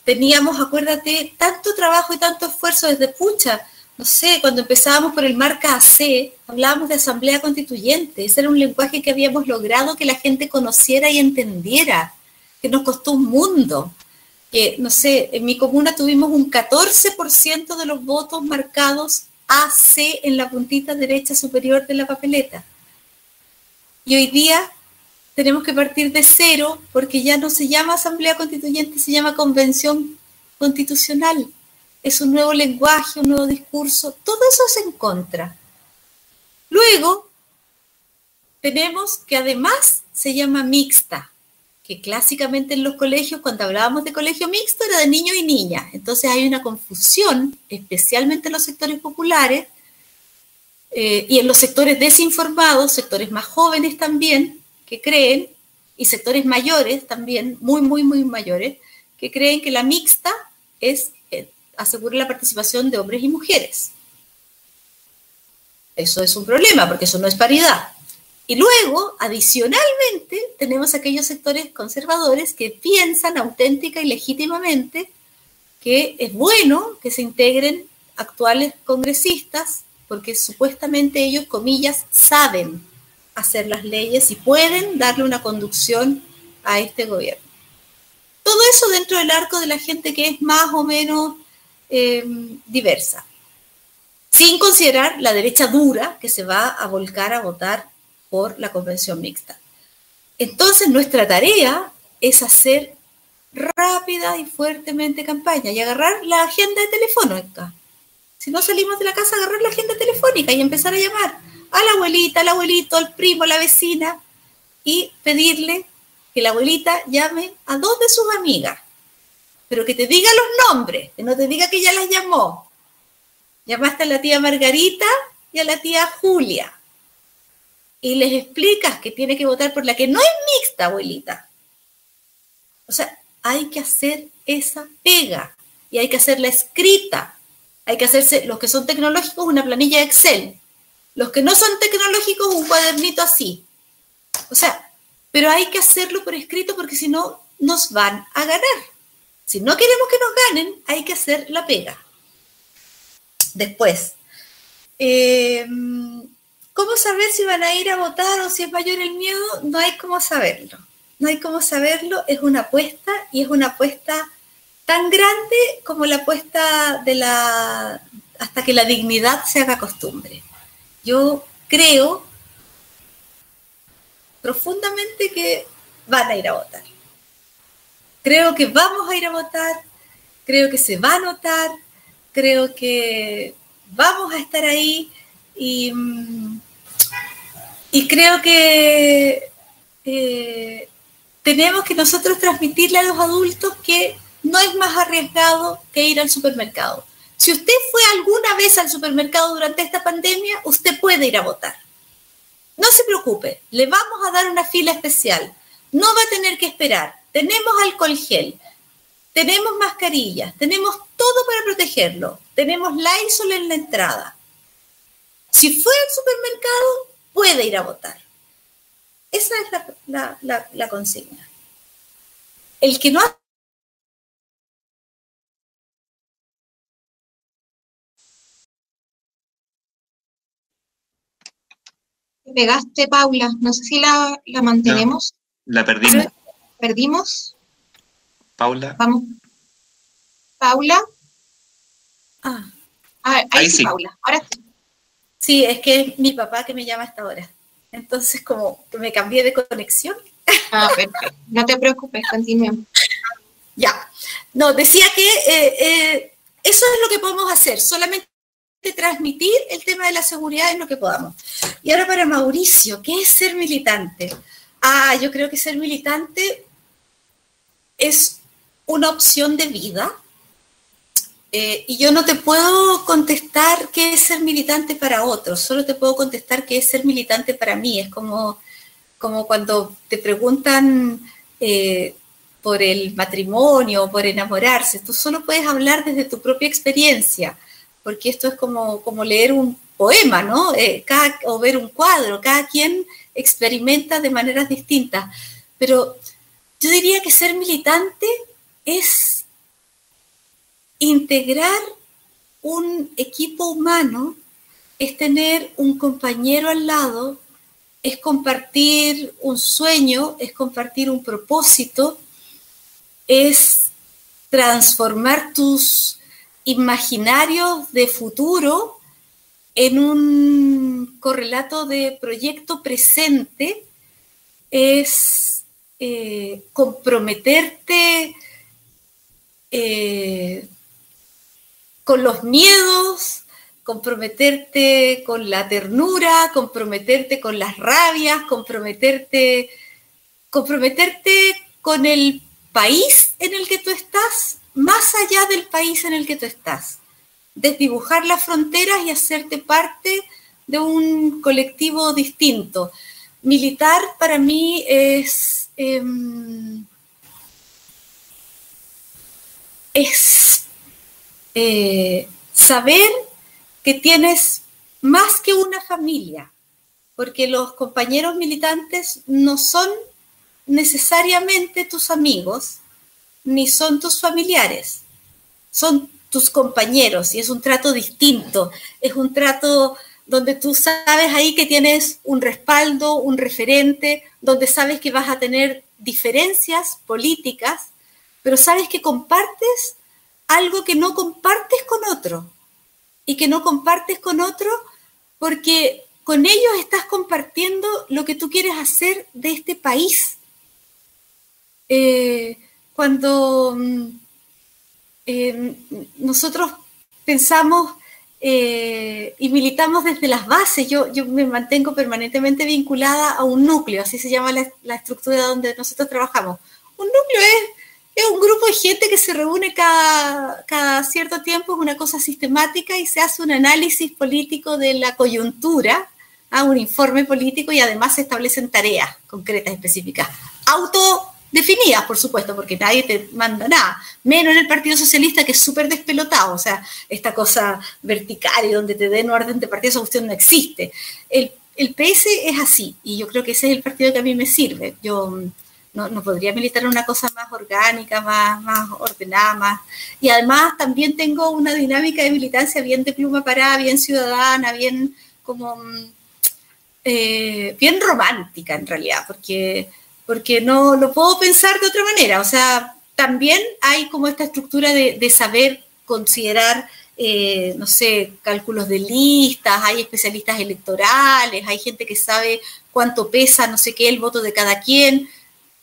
teníamos, acuérdate, tanto trabajo y tanto esfuerzo desde pucha. No sé, cuando empezábamos por el marca AC, hablábamos de asamblea constituyente. Ese era un lenguaje que habíamos logrado que la gente conociera y entendiera, que nos costó un mundo. Que, no sé, en mi comuna tuvimos un 14% de los votos marcados AC en la puntita derecha superior de la papeleta. Y hoy día tenemos que partir de cero porque ya no se llama asamblea constituyente, se llama convención constitucional. Es un nuevo lenguaje, un nuevo discurso, todo eso es en contra. Luego, tenemos que además se llama mixta, que clásicamente en los colegios, cuando hablábamos de colegio mixto, era de niños y niñas. Entonces hay una confusión, especialmente en los sectores populares y en los sectores desinformados, sectores más jóvenes también, que creen, y sectores mayores también, muy, muy, muy mayores, que creen que la mixta es asegura la participación de hombres y mujeres. Eso es un problema, porque eso no es paridad. Y luego, adicionalmente, tenemos aquellos sectores conservadores que piensan auténtica y legítimamente que es bueno que se integren actuales congresistas, porque supuestamente ellos, comillas, saben hacer las leyes y pueden darle una conducción a este gobierno. Todo eso dentro del arco de la gente que es más o menos diversa, sin considerar la derecha dura que se va a volcar a votar por la convención mixta. Entonces nuestra tarea es hacer rápida y fuertemente campaña y agarrar la agenda telefónica. Si no salimos de la casa, agarrar la agenda telefónica y empezar a llamar a la abuelita, al abuelito, al primo, a la vecina y pedirle que la abuelita llame a dos de sus amigas, pero que te diga los nombres, que no te diga que ya las llamó. Llamaste a la tía Margarita y a la tía Julia. Y les explicas que tiene que votar por la que no es mixta, abuelita. O sea, hay que hacer esa pega y hay que hacerla escrita. Hay que hacerse, los que son tecnológicos, una planilla de Excel. Los que no son tecnológicos, un cuadernito así. O sea, pero hay que hacerlo por escrito porque si no, nos van a ganar. Si no queremos que nos ganen, hay que hacer la pega. Después, ¿cómo saber si van a ir a votar o si es mayor el miedo? No hay cómo saberlo. No hay cómo saberlo, es una apuesta y es una apuesta tan grande como la apuesta de hasta que la dignidad se haga costumbre. Yo creo profundamente que van a ir a votar. Creo que vamos a ir a votar, creo que se va a notar, creo que vamos a estar ahí y creo que tenemos que nosotros transmitirle a los adultos que no es más arriesgado que ir al supermercado. Si usted fue alguna vez al supermercado durante esta pandemia, usted puede ir a votar. No se preocupe, le vamos a dar una fila especial. No va a tener que esperar. Tenemos alcohol gel, tenemos mascarillas, tenemos todo para protegerlo. Tenemos Lysol en la entrada. Si fue al supermercado, puede ir a votar. Esa es la consigna. El que no despegaste, Paula. No sé si la mantenemos. No, la perdimos. ¿Perdimos? Paula. Vamos. Paula. Ahí sí. Paula. Ahora sí. Sí, es que es mi papá que me llama a esta hora. Entonces, como que me cambié de conexión. Perfecto. No te preocupes, continuemos. Ya. No, decía que eso es lo que podemos hacer, solamente transmitir el tema de la seguridad en lo que podamos. Y ahora para Mauricio, ¿qué es ser militante? Yo creo que ser militante es una opción de vida. Y yo no te puedo contestar qué es ser militante para otros, solo te puedo contestar qué es ser militante para mí. Es como cuando te preguntan por el matrimonio o por enamorarse. Tú solo puedes hablar desde tu propia experiencia, porque esto es como leer un poema, ¿no? O ver un cuadro. Cada quien experimenta de maneras distintas. Pero yo diría que ser militante es integrar un equipo humano, es tener un compañero al lado, es compartir un sueño, es compartir un propósito, es transformar tus imaginarios de futuro en un correlato de proyecto presente, es comprometerte con los miedos, comprometerte con la ternura, comprometerte con las rabias, comprometerte con el país en el que tú estás, más allá del país en el que tú estás. Desdibujar las fronteras y hacerte parte de un colectivo distinto. Militar para mí es saber que tienes más que una familia, porque los compañeros militantes no son necesariamente tus amigos, ni son tus familiares, son tus compañeros, y es un trato distinto, es un trato donde tú sabes ahí que tienes un respaldo, un referente, donde sabes que vas a tener diferencias políticas, pero sabes que compartes algo que no compartes con otro, y que no compartes con otro porque con ellos estás compartiendo lo que tú quieres hacer de este país. Cuando nosotros pensamos y militamos desde las bases, yo me mantengo permanentemente vinculada a un núcleo, así se llama la estructura donde nosotros trabajamos. Un núcleo es un grupo de gente que se reúne cada cierto tiempo, es una cosa sistemática y se hace un análisis político de la coyuntura, un informe político, y además se establecen tareas concretas, específicas, autodefinidas, por supuesto, porque nadie te manda nada, menos en el Partido Socialista, que es súper despelotado, o sea, esta cosa vertical y donde te den orden de partido, esa cuestión no existe. El PS es así, y yo creo que ese es el partido que a mí me sirve. Yo no podría militar en una cosa más orgánica, más ordenada, más... Y además también tengo una dinámica de militancia bien de pluma parada, bien ciudadana, bien como... bien romántica en realidad, porque no lo puedo pensar de otra manera. O sea, también hay como esta estructura de saber considerar, no sé, cálculos de listas, hay especialistas electorales, hay gente que sabe cuánto pesa, no sé qué, el voto de cada quien,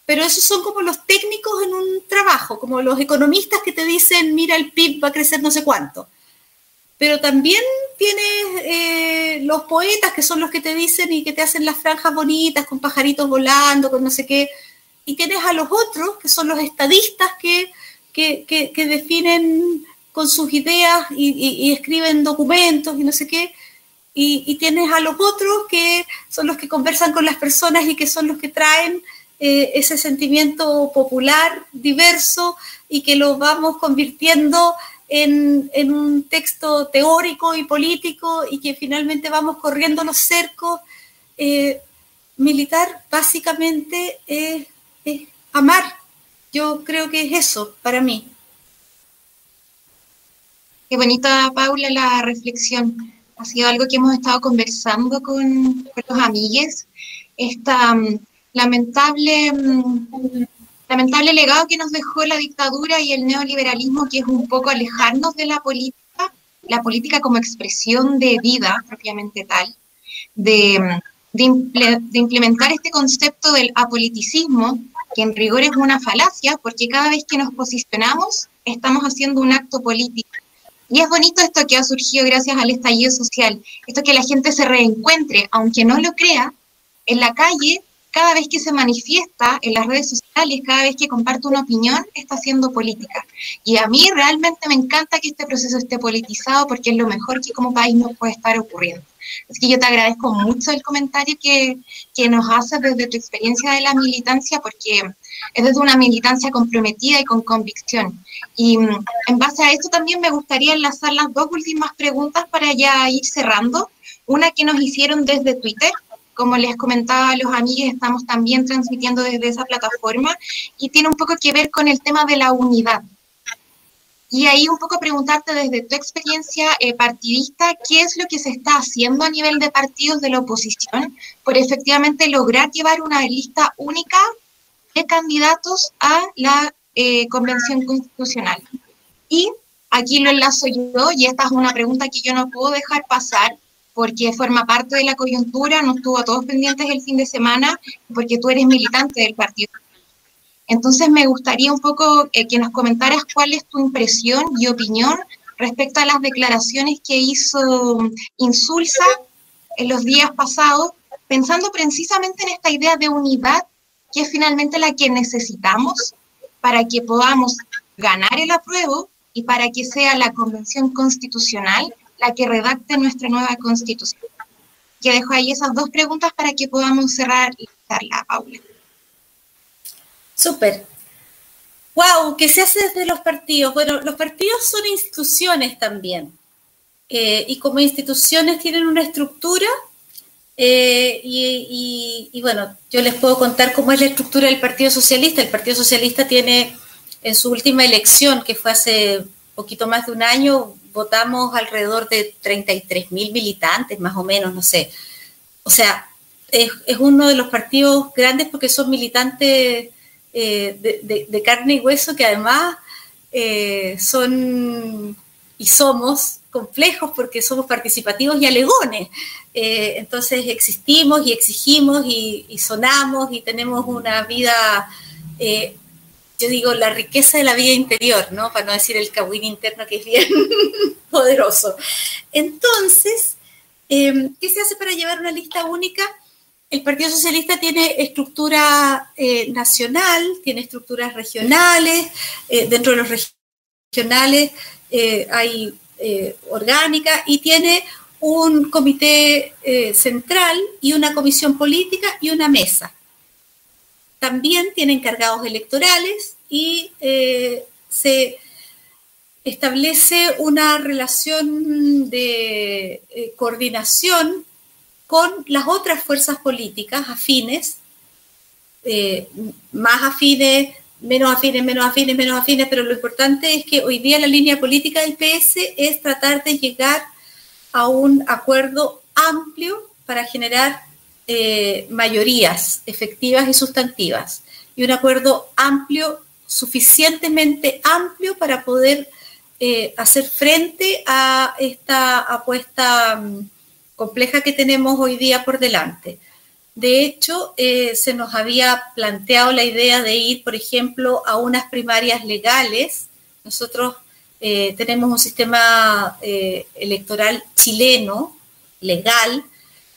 pero esos son como los técnicos en un trabajo, como los economistas que te dicen, mira, el PIB va a crecer no sé cuánto. Pero también tienes los poetas, que son los que te dicen y que te hacen las franjas bonitas, con pajaritos volando, con no sé qué. Y tienes a los otros, que son los estadistas, que definen con sus ideas y escriben documentos y no sé qué. Y tienes a los otros, que son los que conversan con las personas y que son los que traen ese sentimiento popular diverso y que lo vamos convirtiendo en un texto teórico y político, y que finalmente vamos corriendo los cercos. Militar básicamente es amar. Yo creo que es eso para mí. Qué bonita, Paula, la reflexión. ha sido algo que hemos estado conversando con los amigues, esta lamentable legado que nos dejó la dictadura y el neoliberalismo, que es un poco alejarnos de la política como expresión de vida propiamente tal, de implementar este concepto del apoliticismo, que en rigor es una falacia, porque cada vez que nos posicionamos estamos haciendo un acto político. Y es bonito esto que ha surgido gracias al estallido social, esto que la gente se reencuentre, aunque no lo crea, en la calle, cada vez que se manifiesta en las redes sociales, cada vez que comparte una opinión, está haciendo política. Y a mí realmente me encanta que este proceso esté politizado, porque es lo mejor que como país nos puede estar ocurriendo. Así que yo te agradezco mucho el comentario que nos haces desde tu experiencia de la militancia, porque es desde una militancia comprometida y con convicción. Y en base a esto también me gustaría enlazar las dos últimas preguntas para ya ir cerrando. Una que nos hicieron desde Twitter. Como les comentaba a los amigos, estamos también transmitiendo desde esa plataforma y tiene un poco que ver con el tema de la unidad. Y ahí un poco preguntarte desde tu experiencia partidista, ¿qué es lo que se está haciendo a nivel de partidos de la oposición por efectivamente lograr llevar una lista única de candidatos a la Convención Constitucional? Y aquí lo enlazo yo, y esta es una pregunta que yo no puedo dejar pasar, porque forma parte de la coyuntura, nos tuvo a todos pendientes el fin de semana, porque tú eres militante del partido. Entonces me gustaría un poco que nos comentaras cuál es tu impresión y opinión respecto a las declaraciones que hizo Insulza en los días pasados, pensando precisamente en esta idea de unidad, que es finalmente la que necesitamos para que podamos ganar el apruebo y para que sea la Convención Constitucional la que redacte nuestra nueva Constitución. Que dejo ahí esas dos preguntas para que podamos cerrar la charla, Paula. Súper. ¡Wow! ¿Qué se hace desde los partidos? Bueno, los partidos son instituciones también. Y como instituciones tienen una estructura. Y bueno, yo les puedo contar cómo es la estructura del Partido Socialista. El Partido Socialista tiene, en su última elección, que fue hace poquito más de un año, votamos alrededor de 33.000 militantes, más o menos, no sé. O sea, es uno de los partidos grandes porque son militantes de carne y hueso, que además son y somos complejos porque somos participativos y alegones. Entonces existimos y exigimos y sonamos y tenemos una vida... yo digo, la riqueza de la vida interior, ¿no? Para no decir el cagüín interno, que es bien poderoso. Entonces, ¿qué se hace para llevar una lista única? El Partido Socialista tiene estructura nacional, tiene estructuras regionales, dentro de los regionales hay orgánica, y tiene un comité central y una comisión política y una mesa. También tiene encargados electorales y se establece una relación de coordinación con las otras fuerzas políticas afines, más afines, menos afines, menos afines, menos afines, pero lo importante es que hoy día la línea política del PS es tratar de llegar a un acuerdo amplio para generar mayorías efectivas y sustantivas, y un acuerdo amplio, suficientemente amplio para poder hacer frente a esta apuesta compleja que tenemos hoy día por delante. De hecho, se nos había planteado la idea de ir, por ejemplo, a unas primarias legales. Nosotros tenemos un sistema electoral chileno, legal,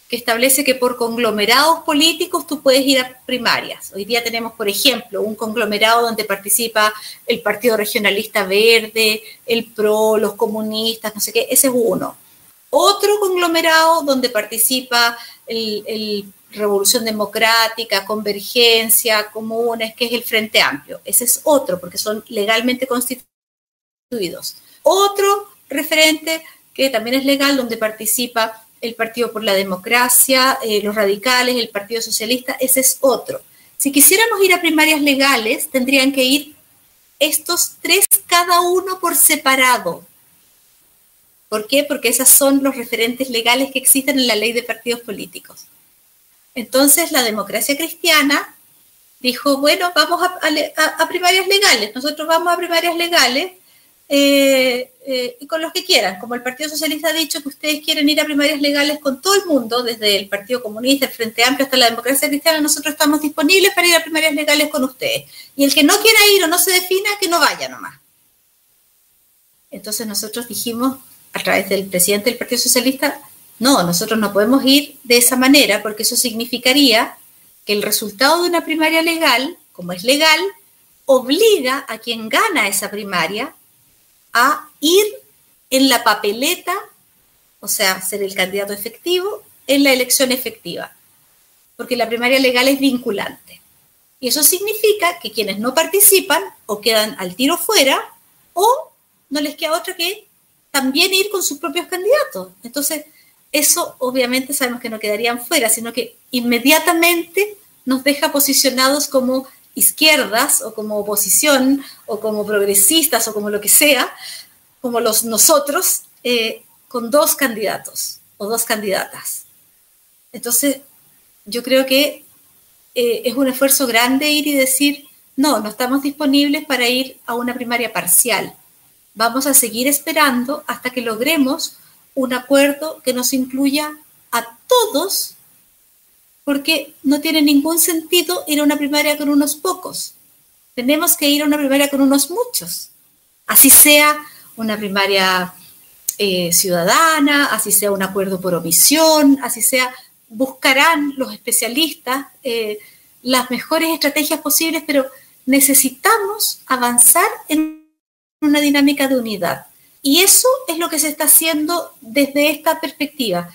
que establece que por conglomerados políticos tú puedes ir a primarias. Hoy día tenemos, por ejemplo, un conglomerado donde participa el Partido Regionalista Verde, el PRO, los comunistas, no sé qué, ese es uno. Otro conglomerado donde participa el Revolución Democrática, Convergencia, Comunes, que es el Frente Amplio. Ese es otro, porque son legalmente constituidos. Otro referente que también es legal, donde participa el Partido por la Democracia, los radicales, el Partido Socialista, ese es otro. Si quisiéramos ir a primarias legales, tendrían que ir estos tres, cada uno por separado. ¿Por qué? Porque esos son los referentes legales que existen en la ley de partidos políticos. Entonces, la democracia cristiana dijo, bueno, vamos a primarias legales, nosotros vamos a primarias legales y con los que quieran. Como el Partido Socialista ha dicho que ustedes quieren ir a primarias legales con todo el mundo, desde el Partido Comunista, el Frente Amplio hasta la democracia cristiana, nosotros estamos disponibles para ir a primarias legales con ustedes. Y el que no quiera ir o no se defina, que no vaya nomás. Entonces nosotros dijimos, a través del presidente del Partido Socialista, no, nosotros no podemos ir de esa manera porque eso significaría que el resultado de una primaria legal, como es legal, obliga a quien gana esa primaria a ir en la papeleta, o sea, ser el candidato efectivo en la elección efectiva, porque la primaria legal es vinculante. Y eso significa que quienes no participan o quedan al tiro fuera o no les queda otra que también ir con sus propios candidatos. Entonces, eso obviamente sabemos que no quedarían fuera, sino que inmediatamente nos deja posicionados como izquierdas o como oposición o como progresistas o como lo que sea, como nosotros, con dos candidatos o dos candidatas. Entonces, yo creo que es un esfuerzo grande ir y decir, no estamos disponibles para ir a una primaria parcial. Vamos a seguir esperando hasta que logremos un acuerdo que nos incluya a todos, porque no tiene ningún sentido ir a una primaria con unos pocos. Tenemos que ir a una primaria con unos muchos. Así sea una primaria ciudadana, así sea un acuerdo por omisión, así sea, buscarán los especialistas las mejores estrategias posibles, pero necesitamos avanzar en una dinámica de unidad. Y eso es lo que se está haciendo desde esta perspectiva.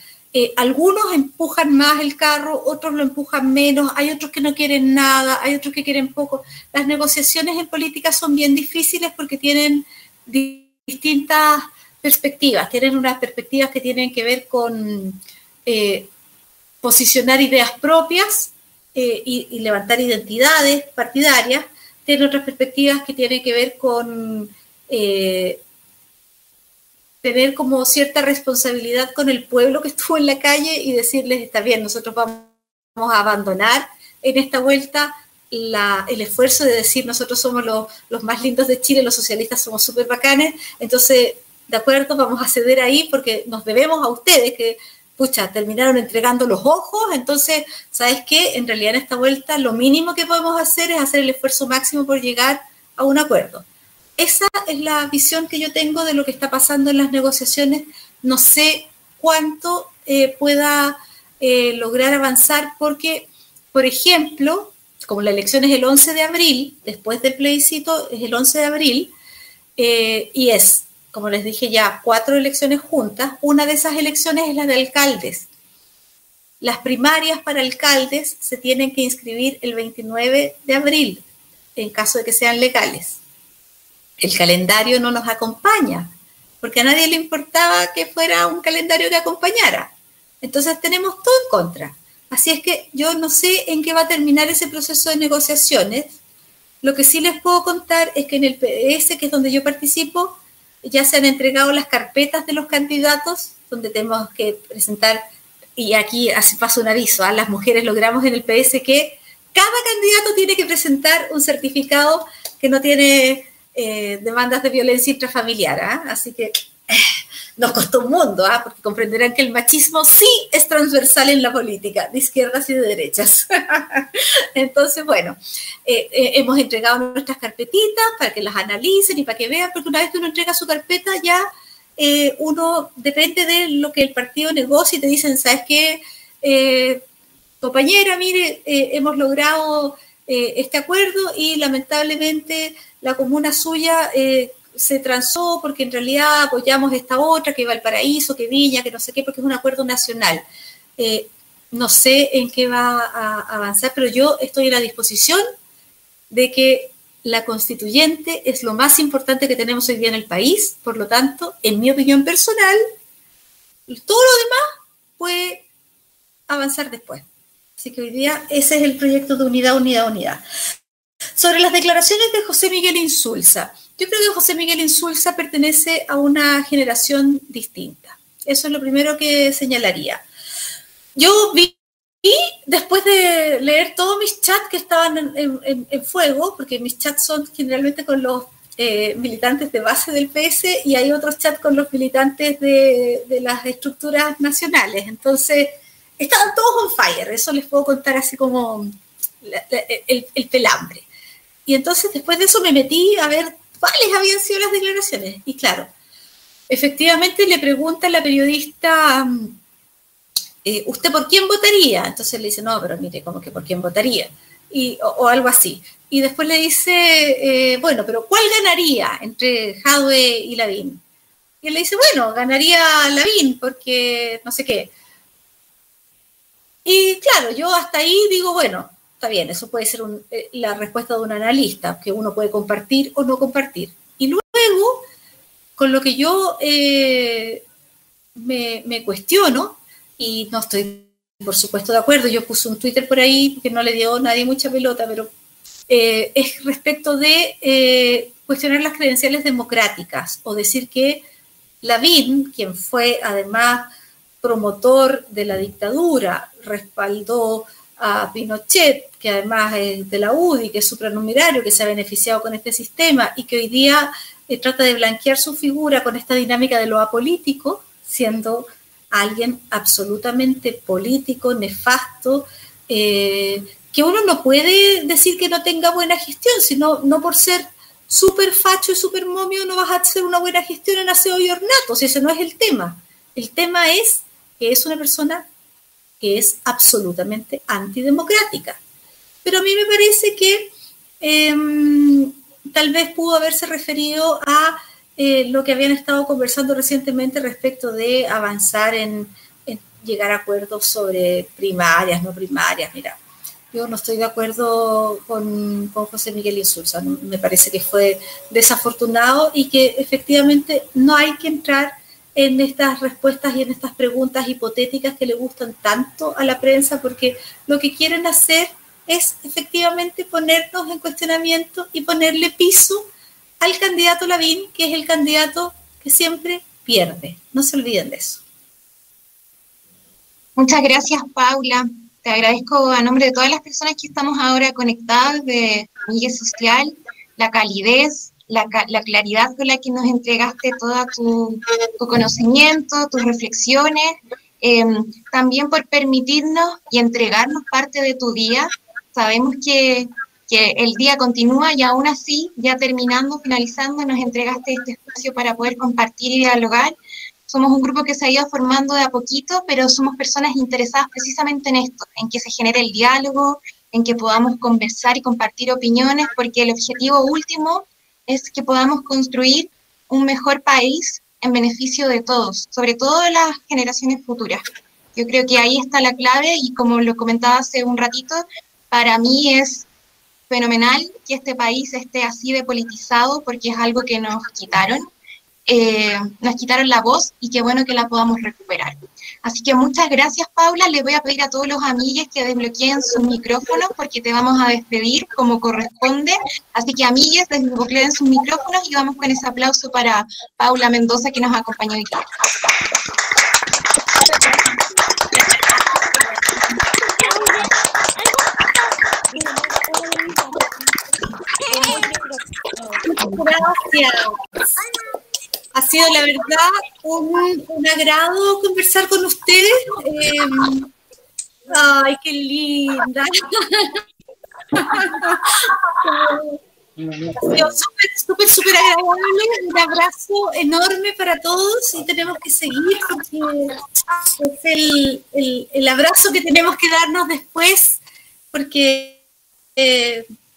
Algunos empujan más el carro, otros lo empujan menos, hay otros que no quieren nada, hay otros que quieren poco. Las negociaciones en política son bien difíciles porque tienen distintas perspectivas. Tienen unas perspectivas que tienen que ver con posicionar ideas propias y levantar identidades partidarias. Tienen otras perspectivas que tienen que ver con tener como cierta responsabilidad con el pueblo que estuvo en la calle y decirles, está bien, nosotros vamos a abandonar en esta vuelta el esfuerzo de decir nosotros somos los más lindos de Chile, los socialistas somos súper bacanes, entonces, de acuerdo, vamos a ceder ahí porque nos debemos a ustedes que, pucha, terminaron entregando los ojos, entonces, ¿sabes qué? En realidad en esta vuelta lo mínimo que podemos hacer es hacer el esfuerzo máximo por llegar a un acuerdo. Esa es la visión que yo tengo de lo que está pasando en las negociaciones. No sé cuánto pueda lograr avanzar porque, por ejemplo, como la elección es el 11 de abril, después del plebiscito es el 11 de abril, y es, como les dije ya, 4 elecciones juntas. Una de esas elecciones es la de alcaldes. Las primarias para alcaldes se tienen que inscribir el 29 de abril, en caso de que sean legales. El calendario no nos acompaña, porque a nadie le importaba que fuera un calendario que acompañara. Entonces tenemos todo en contra. Así es que yo no sé en qué va a terminar ese proceso de negociaciones. Lo que sí les puedo contar es que en el PS, que es donde yo participo, ya se han entregado las carpetas de los candidatos, donde tenemos que presentar, y aquí así pasa un aviso, las mujeres logramos en el PS que cada candidato tiene que presentar un certificado que no tiene demandas de violencia intrafamiliar, así que nos costó un mundo, porque comprenderán que el machismo sí es transversal en la política, de izquierdas y de derechas. Entonces, bueno, hemos entregado nuestras carpetitas para que las analicen y para que vean, porque una vez que uno entrega su carpeta ya uno depende de lo que el partido negocie y te dicen, ¿sabes qué? Compañera, mire, hemos logrado este acuerdo y lamentablemente la comuna suya se transó porque en realidad apoyamos esta otra, que Valparaíso, que Viña, que no sé qué, porque es un acuerdo nacional. No sé en qué va a avanzar, pero yo estoy a la disposición de que la constituyente es lo más importante que tenemos hoy día en el país, por lo tanto, en mi opinión personal, todo lo demás puede avanzar después. Así que hoy día ese es el proyecto de unidad. Sobre las declaraciones de José Miguel Insulza. Yo creo que José Miguel Insulza pertenece a una generación distinta. Eso es lo primero que señalaría. Yo vi, después de leer todos mis chats que estaban en fuego, porque mis chats son generalmente con los militantes de base del PS y hay otros chats con los militantes de las estructuras nacionales. Entonces, estaban todos on fire, eso les puedo contar así como el pelambre. Y entonces, después de eso, me metí a ver cuáles habían sido las declaraciones. Y claro, efectivamente le pregunta a la periodista, ¿usted por quién votaría? Entonces le dice, no, pero mire, ¿cómo que por quién votaría? O algo así. Y después le dice, bueno, pero ¿cuál ganaría entre Jadwe y Lavín? Y él le dice, bueno, ganaría Lavín porque no sé qué. Y claro, yo hasta ahí digo, bueno, está bien, eso puede ser la respuesta de un analista, que uno puede compartir o no compartir. Y luego, con lo que yo me cuestiono, y no estoy, por supuesto, de acuerdo, yo puse un Twitter por ahí que no le dio nadie mucha pelota, pero es respecto de cuestionar las credenciales democráticas o decir que Lavín, quien fue además promotor de la dictadura, respaldó a Pinochet, que además es de la UDI, que es supranumerario, que se ha beneficiado con este sistema y que hoy día trata de blanquear su figura con esta dinámica de lo apolítico, siendo alguien absolutamente político, nefasto, que uno no puede decir que no tenga buena gestión, sino no por ser súper facho y súper momio no vas a hacer una buena gestión en aseo y ornato, si ese no es el tema. El tema es que es una persona que es absolutamente antidemocrática. Pero a mí me parece que tal vez pudo haberse referido a lo que habían estado conversando recientemente respecto de avanzar en llegar a acuerdos sobre primarias, no primarias. Mira, yo no estoy de acuerdo con José Miguel Insulza. Me parece que fue desafortunado y que efectivamente no hay que entrar en estas respuestas y en estas preguntas hipotéticas que le gustan tanto a la prensa, porque lo que quieren hacer es efectivamente ponernos en cuestionamiento y ponerle piso al candidato Lavín, que es el candidato que siempre pierde. No se olviden de eso. Muchas gracias, Paula. Te agradezco a nombre de todas las personas que estamos ahora conectadas de Amiga Social, la calidez, la claridad con la que nos entregaste todo tu conocimiento, tus reflexiones, también por permitirnos y entregarnos parte de tu día. Sabemos que el día continúa y aún así, ya terminando, finalizando, nos entregaste este espacio para poder compartir y dialogar. Somos un grupo que se ha ido formando de a poquito, pero somos personas interesadas precisamente en esto, en que se genere el diálogo, en que podamos conversar y compartir opiniones, porque el objetivo último es que podamos construir un mejor país en beneficio de todos, sobre todo de las generaciones futuras. Yo creo que ahí está la clave y como lo comentaba hace un ratito, para mí es fenomenal que este país esté así de politizado porque es algo que nos quitaron la voz y qué bueno que la podamos recuperar. Así que muchas gracias, Paula. Les voy a pedir a todos los amigues que desbloqueen sus micrófonos porque te vamos a despedir como corresponde. Así que, amigues, desbloqueen sus micrófonos y vamos con ese aplauso para Paula Mendoza que nos acompañó hoy día. Gracias. Ha sido, la verdad, un agrado conversar con ustedes. Ay, qué linda. Ha sido súper agradable. Un abrazo enorme para todos y tenemos que seguir porque es el abrazo que tenemos que darnos después porque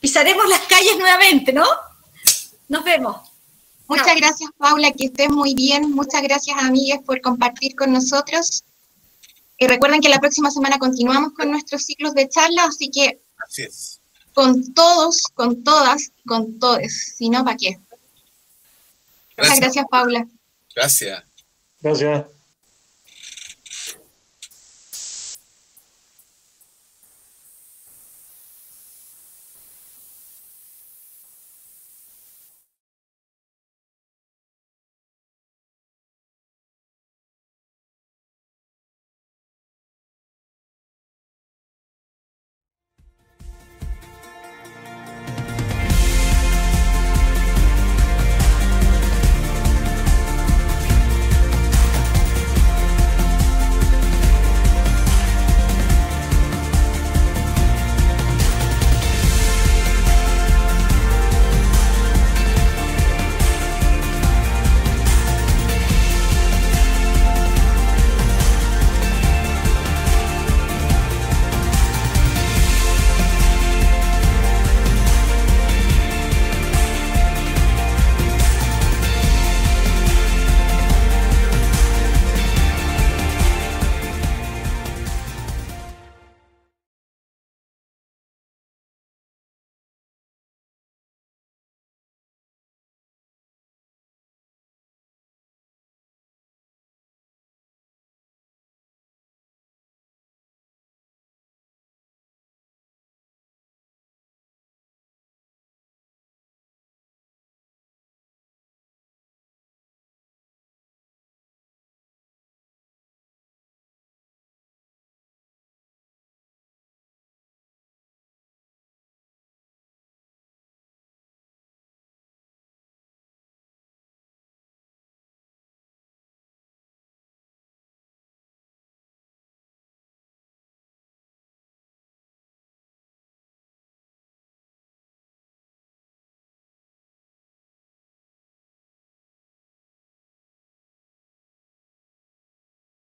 pisaremos las calles nuevamente, ¿no? Nos vemos. Muchas gracias, Paula, que estés muy bien. Muchas gracias, amigas, por compartir con nosotros. Y recuerden que la próxima semana continuamos con nuestros ciclos de charla, así que así es. Con todos, con todas, con todes. Si no, ¿para qué? Muchas gracias, Paula. Gracias. Gracias.